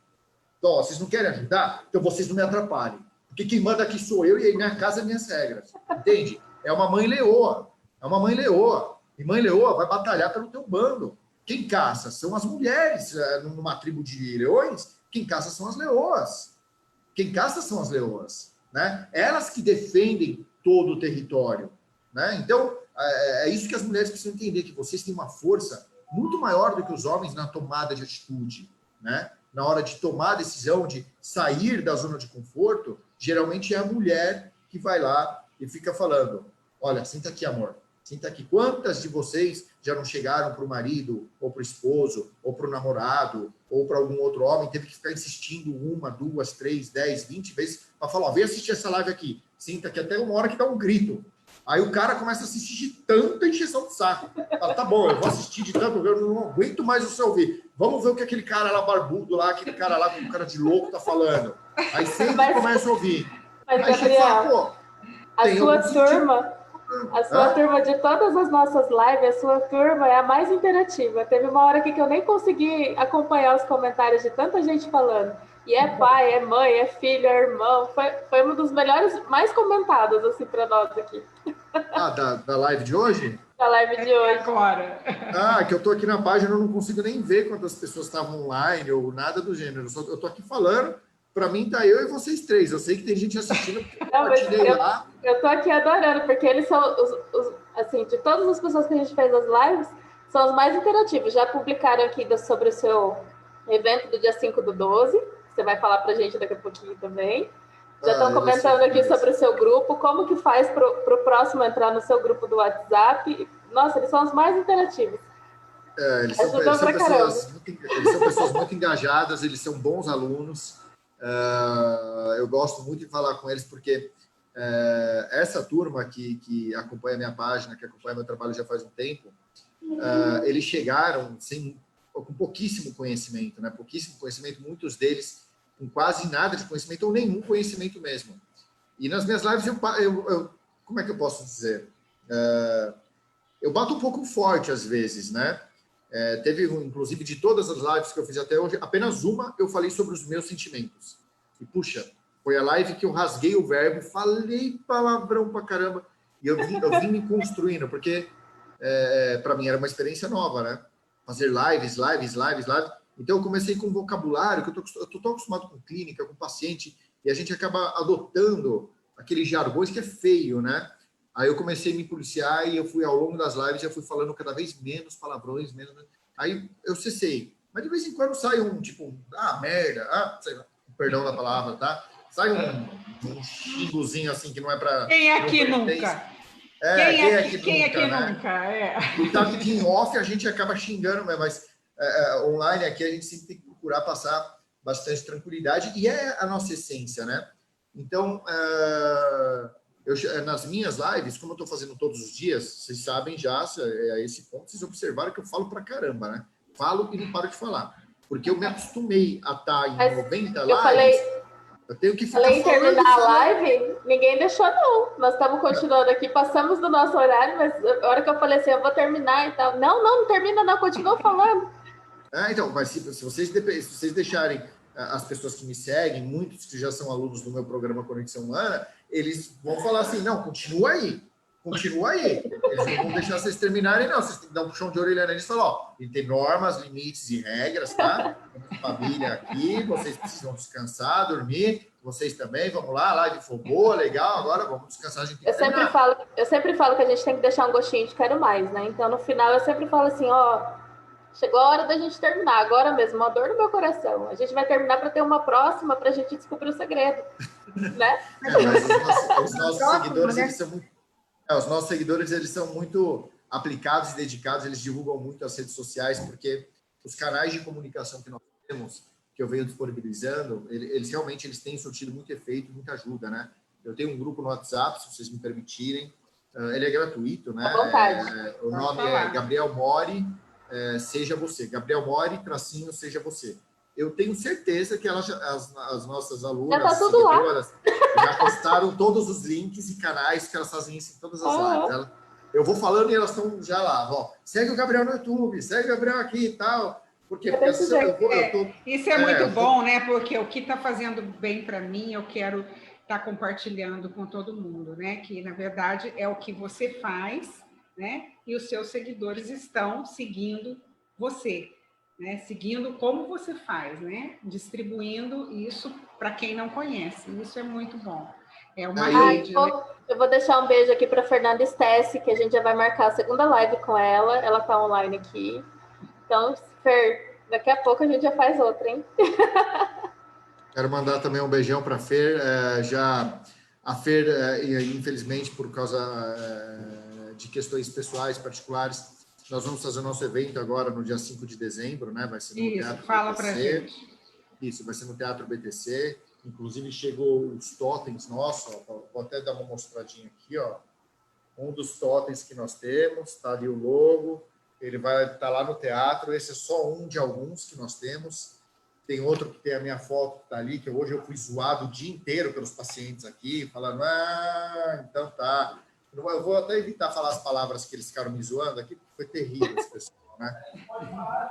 Então, vocês não querem ajudar? Então vocês não me atrapalhem. Porque quem manda aqui sou eu e aí minha casa, minhas regras. Entende? É uma mãe leoa. É uma mãe leoa. E mãe leoa vai batalhar pelo teu bando. Quem caça são as mulheres. Numa tribo de leões, quem caça são as leoas. Quem caça são as leoas. Né? Elas que defendem todo o território. Né? Então, é isso que as mulheres precisam entender, que vocês têm uma força muito maior do que os homens na tomada de atitude. Né? Na hora de tomar a decisão de sair da zona de conforto, geralmente é a mulher que vai lá e fica falando, olha, senta aqui, amor, senta aqui. Quantas de vocês já não chegaram para o marido, ou para o esposo, ou para o namorado, ou para algum outro homem, teve que ficar insistindo 1, 2, 3, 10, 20 vezes para falar, vem assistir essa live aqui, senta aqui até uma hora que dá um grito. Aí o cara começa a assistir de tanta encheção de saco. Fala, tá bom, eu vou assistir de tanto, eu não aguento mais o seu ouvir. Vamos ver o que aquele cara lá barbudo lá, aquele cara lá com um cara de louco tá falando. Aí sempre começa a ouvir. Mas, aí Gabriel, fala, pô, a sua turma de todas as nossas lives, a sua turma é a mais interativa. Teve uma hora aqui que eu nem consegui acompanhar os comentários de tanta gente falando. E é pai, é mãe, é filho, é irmão. Foi um dos melhores, mais comentados, assim, para nós aqui. Da live de hoje? Da live de hoje. Agora. Que eu tô aqui na página, eu não consigo nem ver quantas pessoas estavam online ou nada do gênero. Eu tô aqui falando, para mim tá eu e vocês 3. Eu sei que tem gente assistindo. Eu tô aqui adorando, porque eles são, assim, de todas as pessoas que a gente fez as lives, são os mais interativos. Já publicaram aqui sobre o seu evento do dia 5/12. Você vai falar para a gente daqui a pouquinho também. Já estão comentando aqui sobre o seu grupo, como que faz para o próximo entrar no seu grupo do WhatsApp. Nossa, eles são os mais interativos. Eles são pessoas muito engajadas, eles são bons alunos. Eu gosto muito de falar com eles, porque essa turma que acompanha a minha página, que acompanha meu trabalho já faz um tempo, eles chegaram com pouquíssimo conhecimento, né? Pouquíssimo conhecimento, muitos deles com quase nada de conhecimento ou nenhum conhecimento mesmo. E nas minhas lives, como é que eu posso dizer? Eu bato um pouco forte às vezes, né? Teve, inclusive, de todas as lives que eu fiz até hoje, apenas uma eu falei sobre os meus sentimentos. E, puxa, foi a live que eu rasguei o verbo, falei palavrão pra caramba, e eu vim me construindo, porque para mim era uma experiência nova, né? Fazer lives. Então, eu comecei com um vocabulário, que eu tô tão acostumado com clínica, com paciente, e a gente acaba adotando aqueles jargões que é feio, né? Aí eu comecei a me policiar e eu fui, ao longo das lives, já fui falando cada vez menos palavrões, menos. Aí eu cessei. Mas de vez em quando sai um, tipo, merda, sei lá, perdão da palavra, tá? Sai um xingozinho assim, que não é para... Quem aqui nunca? Quem aqui nunca? E tá aqui em off, a gente acaba xingando, mas online aqui a gente sempre tem que procurar passar bastante tranquilidade, e é a nossa essência, né? Então, nas minhas lives, como eu estou fazendo todos os dias, vocês sabem já, a esse ponto, vocês observaram que eu falo pra caramba, né? Falo e não paro de falar. Porque eu me acostumei a estar em 90 lives. Eu tenho que ficar falando. Falei em terminar a live, ninguém deixou, não. Nós estamos continuando aqui, passamos do nosso horário, mas a hora que eu falei assim, eu vou terminar e tal. Não termina, não, continua falando. Então, mas se vocês deixarem as pessoas que me seguem, muitos que já são alunos do meu programa Conexão Humana, eles vão falar assim, não, continua aí, Eles não vão deixar vocês terminarem, não. Vocês têm que dar um puxão de orelha neles e falar, ó, e tem normas, limites e regras, tá? Família aqui, vocês precisam descansar, dormir, vocês também, vamos lá, a live foi boa, legal, agora vamos descansar, a gente tem que terminar. Eu sempre falo que a gente tem que deixar um gostinho de quero mais, né? Então, no final, eu sempre falo assim, ó, chegou a hora da gente terminar, agora mesmo, uma dor no meu coração. A gente vai terminar para ter uma próxima, para a gente descobrir o segredo, né? Mas os nossos seguidores, eles são muito... os nossos seguidores, eles são muito aplicados e dedicados, eles divulgam muito as redes sociais, porque os canais de comunicação que nós temos, que eu venho disponibilizando, eles realmente têm surtido muito efeito, muita ajuda, né? Eu tenho um grupo no WhatsApp, se vocês me permitirem, ele é gratuito, né? À vontade. O nome é Gabriel Mori, Seja Você. Gabriel Mori, tracinho, Seja Você. Eu tenho certeza que as nossas alunas, já tá tudo lá. Já postaram todos os links e canais que elas fazem isso em todas as lives. Eu vou falando e elas estão já lá. Ó, segue o Gabriel no YouTube, segue o Gabriel aqui e tal. Porque isso é muito bom, né? Porque o que está fazendo bem para mim, eu quero estar compartilhando com todo mundo, né? Que, na verdade, é o que você faz, né? E os seus seguidores estão seguindo você, né? Seguindo como você faz, né? Distribuindo isso para quem não conhece. Isso é muito bom. É uma rede, né? Eu vou deixar um beijo aqui para Fernanda Stessi, que a gente já vai marcar a segunda live com ela. Ela está online aqui. Então, Fer, daqui a pouco a gente já faz outra, hein? Quero mandar também um beijão para a Fer. A Fer, infelizmente, por causa de questões pessoais particulares, nós vamos fazer o nosso evento agora no dia 5 de dezembro, né? Vai ser no Teatro fala BTC. Pra gente. Isso, vai ser no Teatro BTC. Inclusive, chegou os totens nossos. Ó, vou até dar uma mostradinha aqui, ó. Um dos totens que nós temos, está ali o logo. Ele vai estar lá no teatro. Esse é só um de alguns que nós temos. Tem outro que tem a minha foto que está ali, que hoje eu fui zoado o dia inteiro pelos pacientes aqui, falando, então tá. Eu vou até evitar falar as palavras que eles ficaram me zoando aqui, porque foi terrível esse pessoal, né?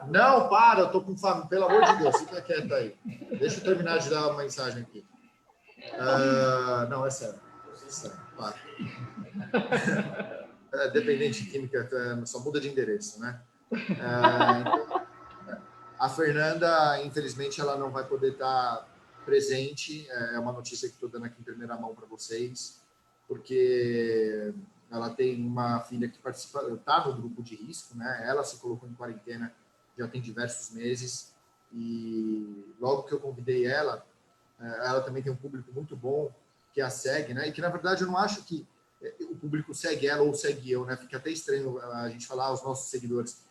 Não, para, eu tô com fome, pelo amor de Deus, fica quieto aí. Deixa eu terminar de dar uma mensagem aqui. Não, é sério. Para. Dependente de química, só muda de endereço, né? A Fernanda, infelizmente, ela não vai poder estar presente. É uma notícia que estou dando aqui em primeira mão para vocês, porque ela tem uma filha que está no grupo de risco, né? Ela se colocou em quarentena já tem diversos meses, e logo que eu convidei ela também tem um público muito bom que a segue, né? E que, na verdade, eu não acho que o público segue ela ou segue eu, né? Fica até estranho a gente falar os nossos seguidores.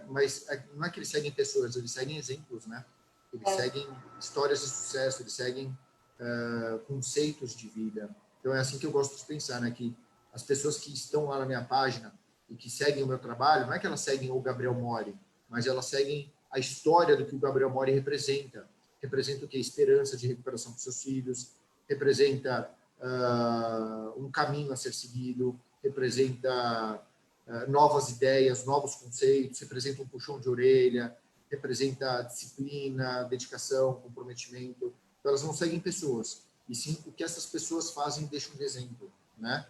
Mas não é que eles seguem pessoas, eles seguem exemplos, né? Eles seguem histórias de sucesso, eles seguem conceitos de vida. Então, é assim que eu gosto de pensar, né? Que as pessoas que estão lá na minha página e que seguem o meu trabalho, não é que elas seguem o Gabriel Mori, mas elas seguem a história do que o Gabriel Mori representa. Representa o que? Esperança de recuperação para seus filhos, representa um caminho a ser seguido, representa novas ideias, novos conceitos, representa um puxão de orelha, representa disciplina, dedicação, comprometimento. Então, elas não seguem pessoas, e sim o que essas pessoas fazem deixam de exemplo, né?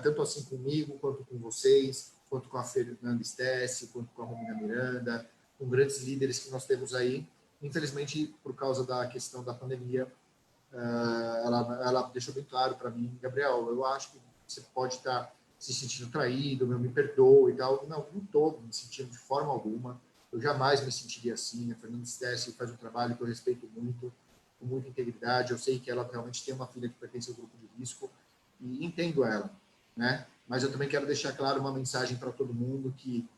Tanto assim comigo, quanto com vocês, quanto com a Fernanda Stessi, quanto com a Romina Miranda, com grandes líderes que nós temos aí. Infelizmente, por causa da questão da pandemia, ela deixou bem claro para mim, Gabriel, eu acho que você pode estar se sentindo traído, me perdoa e tal. Não estou me sentindo de forma alguma. Eu jamais me sentiria assim. A Fernanda Stessi faz um trabalho que eu respeito muito, com muita integridade. Eu sei que ela realmente tem uma filha que pertence ao grupo de risco e entendo ela, né? Mas eu também quero deixar claro uma mensagem para todo mundo que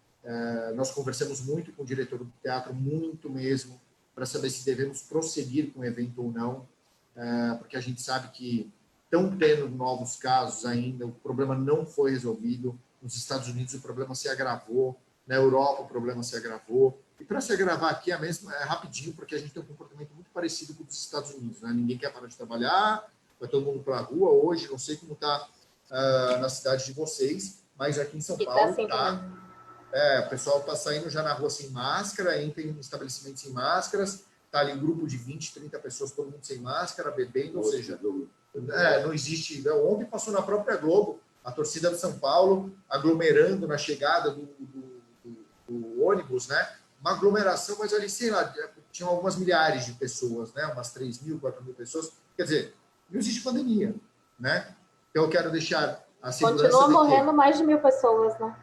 nós conversamos muito com o diretor do teatro, muito mesmo, para saber se devemos prosseguir com o evento ou não, porque a gente sabe que estão tendo novos casos ainda, o problema não foi resolvido. Nos Estados Unidos o problema se agravou, na Europa o problema se agravou, e para se agravar aqui é rapidinho, porque a gente tem um comportamento muito parecido com o dos Estados Unidos, né? Ninguém quer parar de trabalhar, vai todo mundo para a rua hoje, não sei como está na cidade de vocês, mas aqui em São Paulo está. O pessoal está saindo já na rua sem máscara, entra em estabelecimentos sem máscaras, está ali um grupo de 20, 30 pessoas, todo mundo sem máscara, bebendo, ou seja, não existe. Ontem passou na própria Globo a torcida do São Paulo aglomerando na chegada do ônibus, né? Uma aglomeração, mas ali, sei lá, tinham algumas milhares de pessoas, né? Umas 3.000, 4.000 pessoas. Quer dizer, não existe pandemia, né? Então, eu quero deixar a segurança... Continua morrendo mais de 1.000 pessoas, né?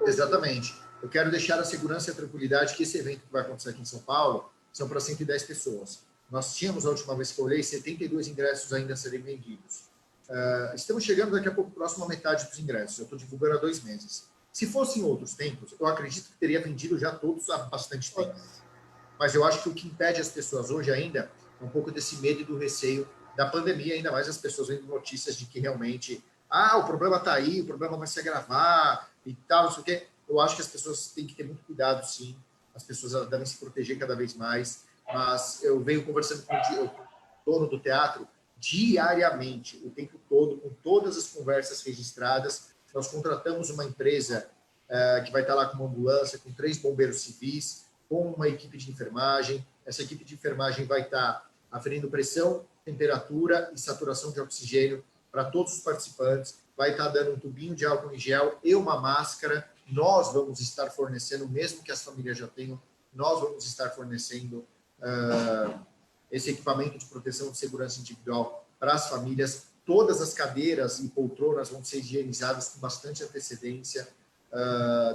Exatamente. Eu quero deixar a segurança e a tranquilidade que esse evento que vai acontecer aqui em São Paulo são para 110 pessoas. Nós tínhamos, a última vez que eu olhei, 72 ingressos ainda a serem vendidos. Estamos chegando daqui a pouco próximo à metade dos ingressos. Eu estou divulgando há 2 meses. Se fosse em outros tempos, eu acredito que teria vendido já todos há bastante tempo. Mas eu acho que o que impede as pessoas hoje ainda é um pouco desse medo e do receio da pandemia, ainda mais as pessoas vendo notícias de que realmente o problema está aí, o problema vai se agravar e tal, não sei o quê. Eu acho que as pessoas têm que ter muito cuidado, sim. As pessoas devem se proteger cada vez mais. Mas eu venho conversando com o dono do teatro diariamente, o tempo todo, com todas as conversas registradas. Nós contratamos uma empresa que vai estar lá com uma ambulância, com 3 bombeiros civis, com uma equipe de enfermagem. Essa equipe de enfermagem vai estar aferindo pressão, temperatura e saturação de oxigênio para todos os participantes. Vai estar dando um tubinho de álcool em gel e uma máscara. Nós vamos estar fornecendo, mesmo que as famílias já tenham, nós vamos estar fornecendo esse equipamento de proteção de segurança individual para as famílias. Todas as cadeiras e poltronas vão ser higienizadas com bastante antecedência.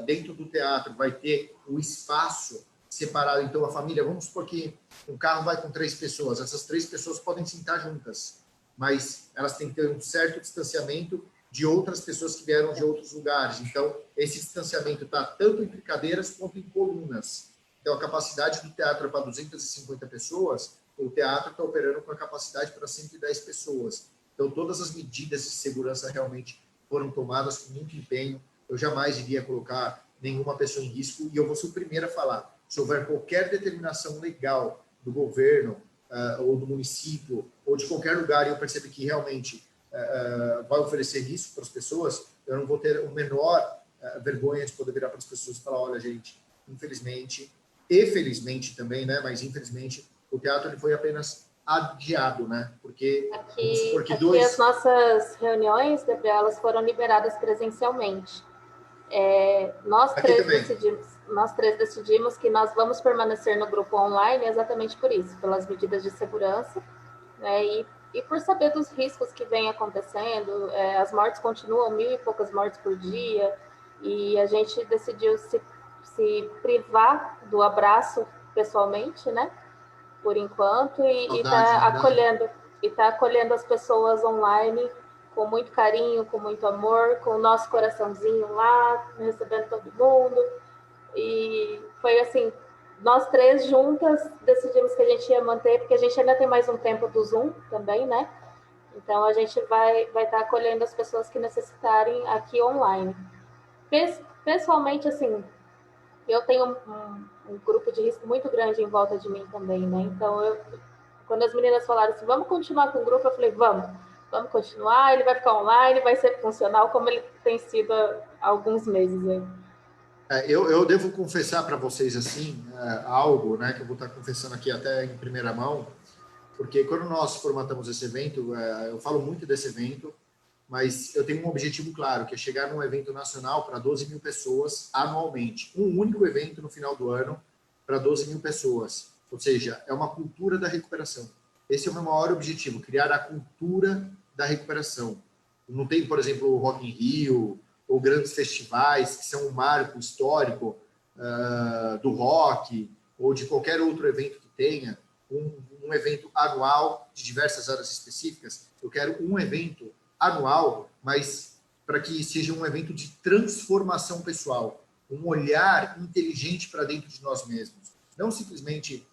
Dentro do teatro vai ter o espaço separado. Então, a família, vamos supor que um carro vai com 3 pessoas. Essas 3 pessoas podem sentar juntas, mas elas têm que ter um certo distanciamento de outras pessoas que vieram de outros lugares. Então, esse distanciamento está tanto entre cadeiras quanto em colunas. Então, a capacidade do teatro é para 250 pessoas, o teatro está operando com a capacidade para 110 pessoas. Então, todas as medidas de segurança realmente foram tomadas com muito empenho. Eu jamais iria colocar nenhuma pessoa em risco e eu vou ser o primeiro a falar. Se houver qualquer determinação legal do governo ou do município ou de qualquer lugar e eu perceber que realmente vai oferecer risco para as pessoas, eu não vou ter o menor vergonha de poder virar para as pessoas e falar, olha, gente, infelizmente, e felizmente também, né? Mas infelizmente o teatro ele foi apenas adiado, né? Porque aqui as nossas reuniões, Gabriela, elas foram liberadas presencialmente. Nós três decidimos que nós vamos permanecer no grupo online exatamente por isso, pelas medidas de segurança, né? E por saber dos riscos que vem acontecendo. As mortes continuam, 1.000 e poucas mortes por dia, e a gente decidiu se privar do abraço pessoalmente, né? Por enquanto, e está acolhendo as pessoas online com muito carinho, com muito amor, com o nosso coraçãozinho lá, recebendo todo mundo. E foi assim, nós 3 juntas decidimos que a gente ia manter, porque a gente ainda tem mais um tempo do Zoom também, né? Então, a gente vai estar acolhendo as pessoas que necessitarem aqui online. Pessoalmente, assim, eu tenho um grupo de risco muito grande em volta de mim também, né? Então, quando as meninas falaram assim, vamos continuar com o grupo, eu falei, vamos continuar, ele vai ficar online, vai ser funcional, como ele tem sido há alguns meses aí. Eu devo confessar para vocês, assim, algo, né, que eu vou estar confessando aqui até em primeira mão, porque quando nós formatamos esse evento, eu falo muito desse evento, mas eu tenho um objetivo claro, que é chegar num evento nacional para 12.000 pessoas anualmente. Um único evento no final do ano para 12.000 pessoas. Ou seja, é uma cultura da recuperação. Esse é o meu maior objetivo, criar a cultura da recuperação. Não tem, por exemplo, o Rock in Rio ou grandes festivais que são um marco histórico do rock ou de qualquer outro evento que tenha, um evento anual de diversas áreas específicas. Eu quero um evento anual, mas para que seja um evento de transformação pessoal, um olhar inteligente para dentro de nós mesmos. Não simplesmente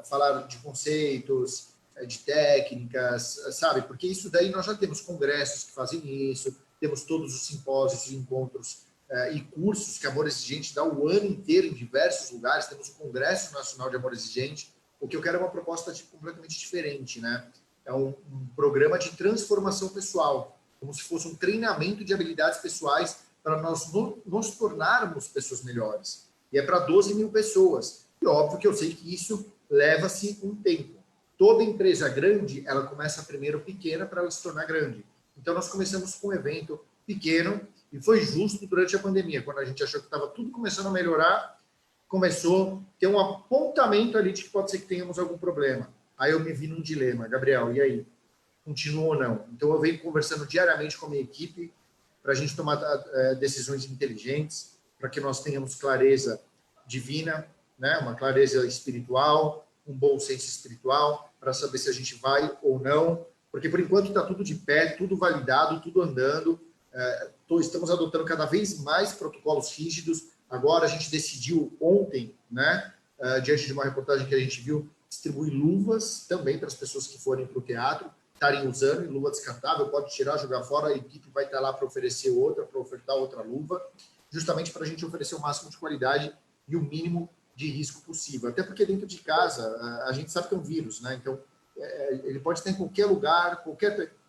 falar de conceitos, de técnicas, sabe? Porque isso daí nós já temos congressos que fazem isso, temos todos os simpósios, encontros e cursos que a Amor Exigente dá o ano inteiro em diversos lugares, temos o Congresso Nacional de Amor Exigente. O que eu quero é uma proposta completamente diferente, né? É um programa de transformação pessoal, como se fosse um treinamento de habilidades pessoais para nós nos tornarmos pessoas melhores. E é para 12.000 pessoas. E óbvio que eu sei que isso leva-se um tempo. Toda empresa grande, ela começa primeiro pequena para ela se tornar grande. Então, nós começamos com um evento pequeno e foi justo durante a pandemia, quando a gente achou que estava tudo começando a melhorar, começou a ter um apontamento ali de que pode ser que tenhamos algum problema. Aí eu me vi num dilema, Gabriel, e aí? Continua ou não? Então, eu venho conversando diariamente com a minha equipe para a gente tomar decisões inteligentes, para que nós tenhamos clareza divina, né? Uma clareza espiritual, um bom senso espiritual, para saber se a gente vai ou não, porque por enquanto está tudo de pé, tudo validado, tudo andando, estamos adotando cada vez mais protocolos rígidos. Agora a gente decidiu ontem, né, diante de uma reportagem que a gente viu, distribuir luvas também para as pessoas que forem para o teatro, estarem usando, e luva descartável, pode tirar, jogar fora, a equipe vai estar lá para oferecer outra, para ofertar outra luva, justamente para a gente oferecer o máximo de qualidade e o mínimo de risco possível. Até porque dentro de casa, a gente sabe que é um vírus, né? Então, ele pode estar em qualquer lugar,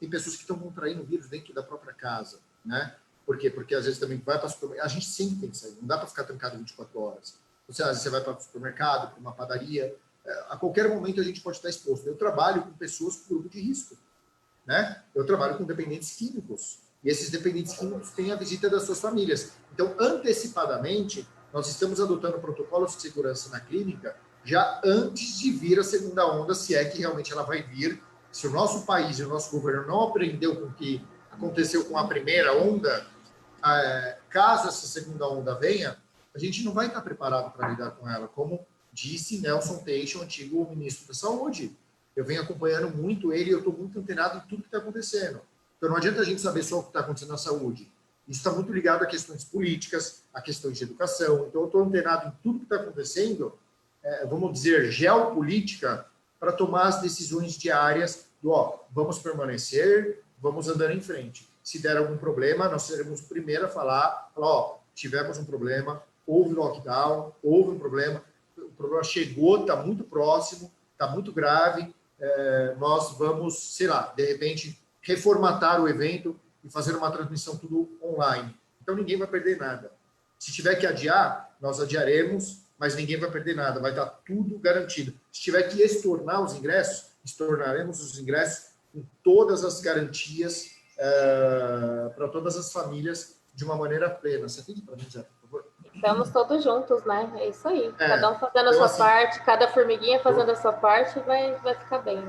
tem pessoas que estão contraindo o vírus dentro da própria casa, né? Por quê? Porque às vezes também vai para o supermercado, a gente sempre tem que sair, não dá para ficar trancado 24 horas. Às vezes você vai para o supermercado, para uma padaria, a qualquer momento a gente pode estar exposto. Eu trabalho com pessoas com grupo de risco, né? Eu trabalho com dependentes químicos, e esses dependentes químicos têm a visita das suas famílias. Então, antecipadamente, nós estamos adotando protocolos de segurança na clínica já antes de vir a segunda onda, se é que realmente ela vai vir. Se o nosso país e o nosso governo não aprendeu com o que aconteceu com a primeira onda, caso essa segunda onda venha, a gente não vai estar preparado para lidar com ela, como disse Nelson Teixeira, antigo ministro da Saúde. Eu venho acompanhando muito ele e eu estou muito antenado em tudo que está acontecendo. Então, não adianta a gente saber só o que está acontecendo na saúde. Isso está muito ligado a questões políticas, a questões de educação. Então, eu estou antenado em tudo que está acontecendo, vamos dizer, geopolítica, para tomar as decisões diárias do, vamos permanecer, vamos andar em frente. Se der algum problema, nós seremos os primeiros a falar, tivemos um problema, houve lockdown, houve um problema, o problema chegou, está muito próximo, está muito grave, nós vamos, sei lá, de repente, reformatar o evento e fazer uma transmissão tudo online. Então, ninguém vai perder nada. Se tiver que adiar, nós adiaremos, mas ninguém vai perder nada, vai estar tudo garantido. Se tiver que estornar os ingressos, estornaremos os ingressos com todas as garantias para todas as famílias de uma maneira plena. Você atende para mim, Zé, por favor? Estamos todos juntos, né? É isso aí. Cada um fazendo a sua parte, cada formiguinha fazendo a sua parte, vai ficar bem.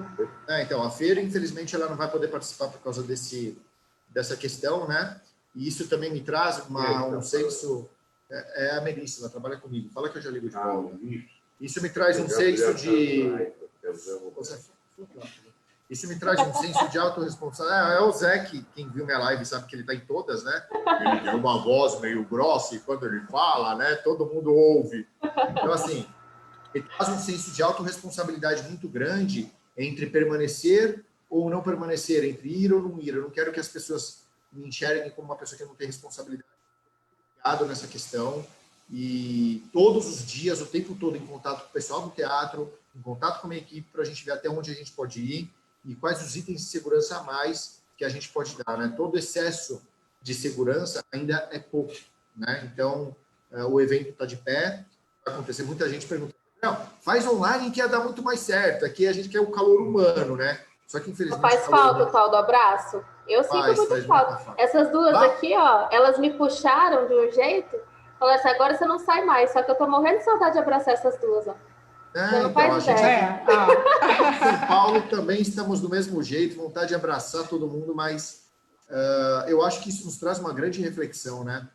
Então, a feira, infelizmente, ela não vai poder participar por causa dessa questão, né? E isso também me traz um senso... É a Melissa, ela trabalha comigo. Fala que eu já ligo de volta. Isso me traz um senso de... Isso me traz um senso de autorresponsabilidade. É o Zé, quem viu minha live sabe que ele está em todas, né? Ele tem uma voz meio grossa e quando ele fala, né, todo mundo ouve. Então, assim, ele traz um senso de autorresponsabilidade muito grande entre permanecer ou não permanecer, entre ir ou não ir. Eu não quero que as pessoas me enxerguem como uma pessoa que não tem responsabilidade. Ligado nessa questão. E todos os dias, o tempo todo, em contato com o pessoal do teatro, em contato com a minha equipe, para a gente ver até onde a gente pode ir e quais os itens de segurança a mais que a gente pode dar, né? Todo excesso de segurança ainda é pouco, né? Então, o evento está de pé, vai acontecer. Muita gente pergunta, não, faz online que ia dar muito mais certo. Aqui a gente quer o calor humano, né? Só que, infelizmente... Faz falta o tal do abraço? Eu sinto muito falta. Essas duas aqui, elas me puxaram de um jeito, falaram assim, agora você não sai mais, só que eu tô morrendo de saudade de abraçar essas duas, ó. Então, a gente em São Paulo também estamos do mesmo jeito, vontade de abraçar todo mundo, mas eu acho que isso nos traz uma grande reflexão, né?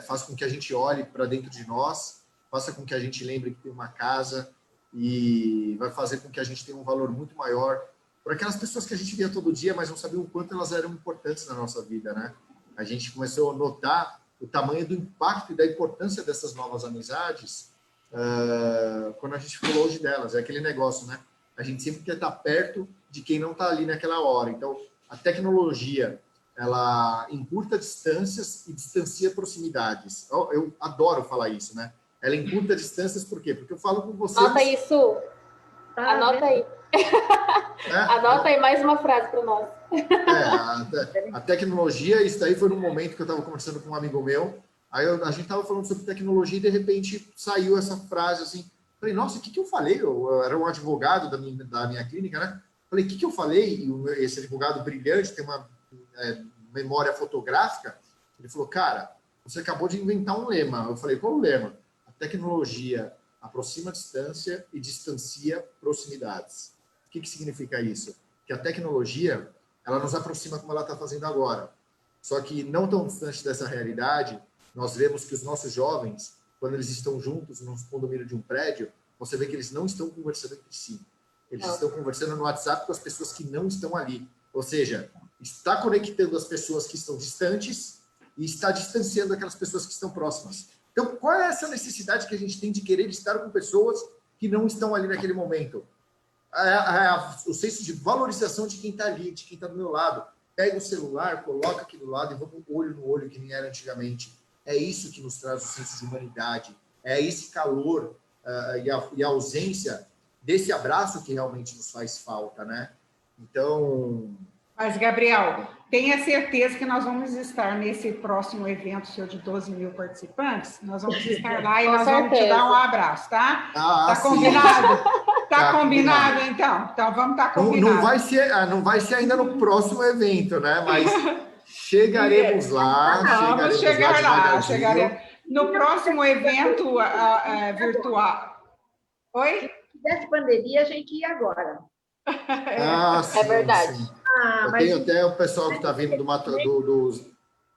Faz com que a gente olhe para dentro de nós, faça com que a gente lembre que tem uma casa e vai fazer com que a gente tenha um valor muito maior por aquelas pessoas que a gente via todo dia, mas não sabia o quanto elas eram importantes na nossa vida, né? A gente começou a notar o tamanho do impacto e da importância dessas novas amizades quando a gente ficou longe delas. É aquele negócio, né? A gente sempre quer estar perto de quem não está ali naquela hora. Então, a tecnologia, ela encurta distâncias e distancia proximidades. Eu adoro falar isso, né? Ela encurta distâncias por quê? Porque eu falo com vocês... Anota isso. Anota aí. Anota aí mais uma frase para nós. A tecnologia, isso daí foi num momento que eu estava conversando com um amigo meu, aí a gente estava falando sobre tecnologia e de repente saiu essa frase assim, falei, nossa, o que eu falei? Eu era um advogado da minha clínica, né? Falei, o que eu falei? E esse advogado brilhante, tem uma memória fotográfica, ele falou, cara, você acabou de inventar um lema. Eu falei, qual o lema? A tecnologia aproxima a distância e distancia proximidades. O que significa isso? Que a tecnologia, ela nos aproxima como ela está fazendo agora. Só que não tão distante dessa realidade, nós vemos que os nossos jovens, quando eles estão juntos no condomínio de um prédio, você vê que eles não estão conversando entre si. Eles estão conversando no WhatsApp com as pessoas que não estão ali. Ou seja, está conectando as pessoas que estão distantes e está distanciando aquelas pessoas que estão próximas. Então, qual é essa necessidade que a gente tem de querer estar com pessoas que não estão ali naquele momento? O senso de valorização de quem está ali, de quem está do meu lado. Pega o celular, coloca aqui do lado e vamos olho no olho, que nem era antigamente. É isso que nos traz o senso de humanidade. É esse calor e a ausência desse abraço que realmente nos faz falta, né? Então... Mas, Gabriel, tenha certeza que nós vamos estar nesse próximo evento seu de 12 mil participantes. Nós vamos estar lá e nós vamos te dar um abraço, tá? Tá combinado? Tá combinado, então? Então, vamos estar combinado. Não vai ser ainda no próximo evento, né? Mas chegaremos lá. Vamos chegar lá. Chegaremos. No próximo evento virtual. Oi? Se tivesse pandemia, a gente ia agora. Sim, é verdade. Sim. Eu tenho até o pessoal que está vindo do Mato...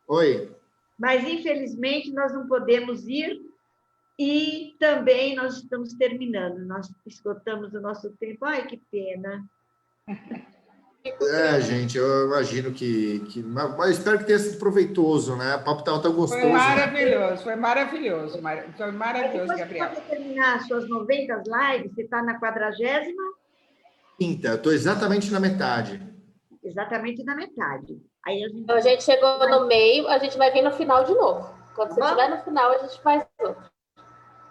Oi? Mas, infelizmente, nós não podemos ir e também nós estamos terminando. Nós esgotamos o nosso tempo. Ai, que pena. Gente, eu imagino mas espero que tenha sido proveitoso, né? O papo estava tão gostoso. Foi maravilhoso, foi maravilhoso. Foi maravilhoso, Gabriel. Quando você terminar as suas 90 lives, você está na 40ª? Quinta, eu estou exatamente na metade. Exatamente na metade. Aí a gente chegou no meio, a gente vai vir no final de novo. Quando você estiver no final, a gente faz outro.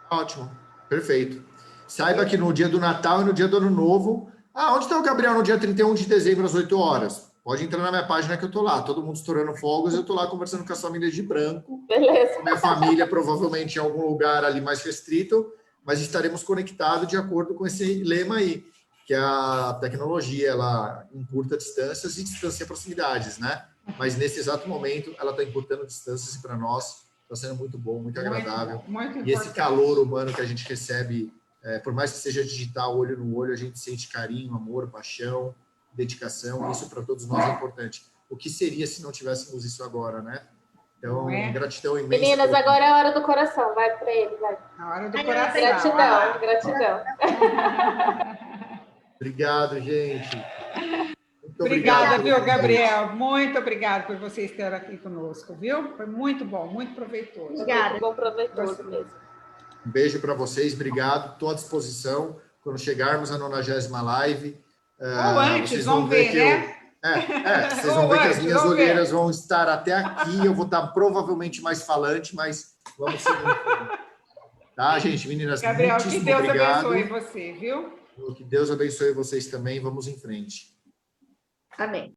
Ótimo, perfeito. Saiba que no dia do Natal e no dia do Ano Novo... onde está o Gabriel no dia 31 de dezembro, às 8 horas? Pode entrar na minha página que eu estou lá. Todo mundo estourando fogos, eu estou lá conversando com as famílias de branco. Beleza. Minha família provavelmente em algum lugar ali mais restrito, mas estaremos conectados de acordo com esse lema aí, que a tecnologia, ela encurta distâncias e distancia proximidades, né? Mas nesse exato momento, ela está encurtando distâncias e para nós está sendo muito bom, muito agradável. Muito e esse calor humano que a gente recebe, por mais que seja digital, olho no olho, a gente sente carinho, amor, paixão, dedicação, isso para todos nós é importante. O que seria se não tivéssemos isso agora, né? Então, gratidão imensa. Meninas, agora é a hora do coração, vai para ele, vai. A hora do coração. Gratidão. Obrigado, gente. Muito obrigada, viu, Gabriel? Muito obrigada por você estar aqui conosco, viu? Foi muito bom, muito proveitoso. Obrigada. Muito bom, proveitoso mesmo. Um beijo para vocês, obrigado. Estou à disposição. Quando chegarmos à 90ª live. Ou antes, vocês vão ver, né? Vocês vão ver que as minhas olheiras vão estar até aqui. Eu vou estar provavelmente mais falante, mas vamos seguir. Tá, gente, meninas? Gabriel, que Deus abençoe você, viu? Que Deus abençoe vocês também. Vamos em frente. Amém.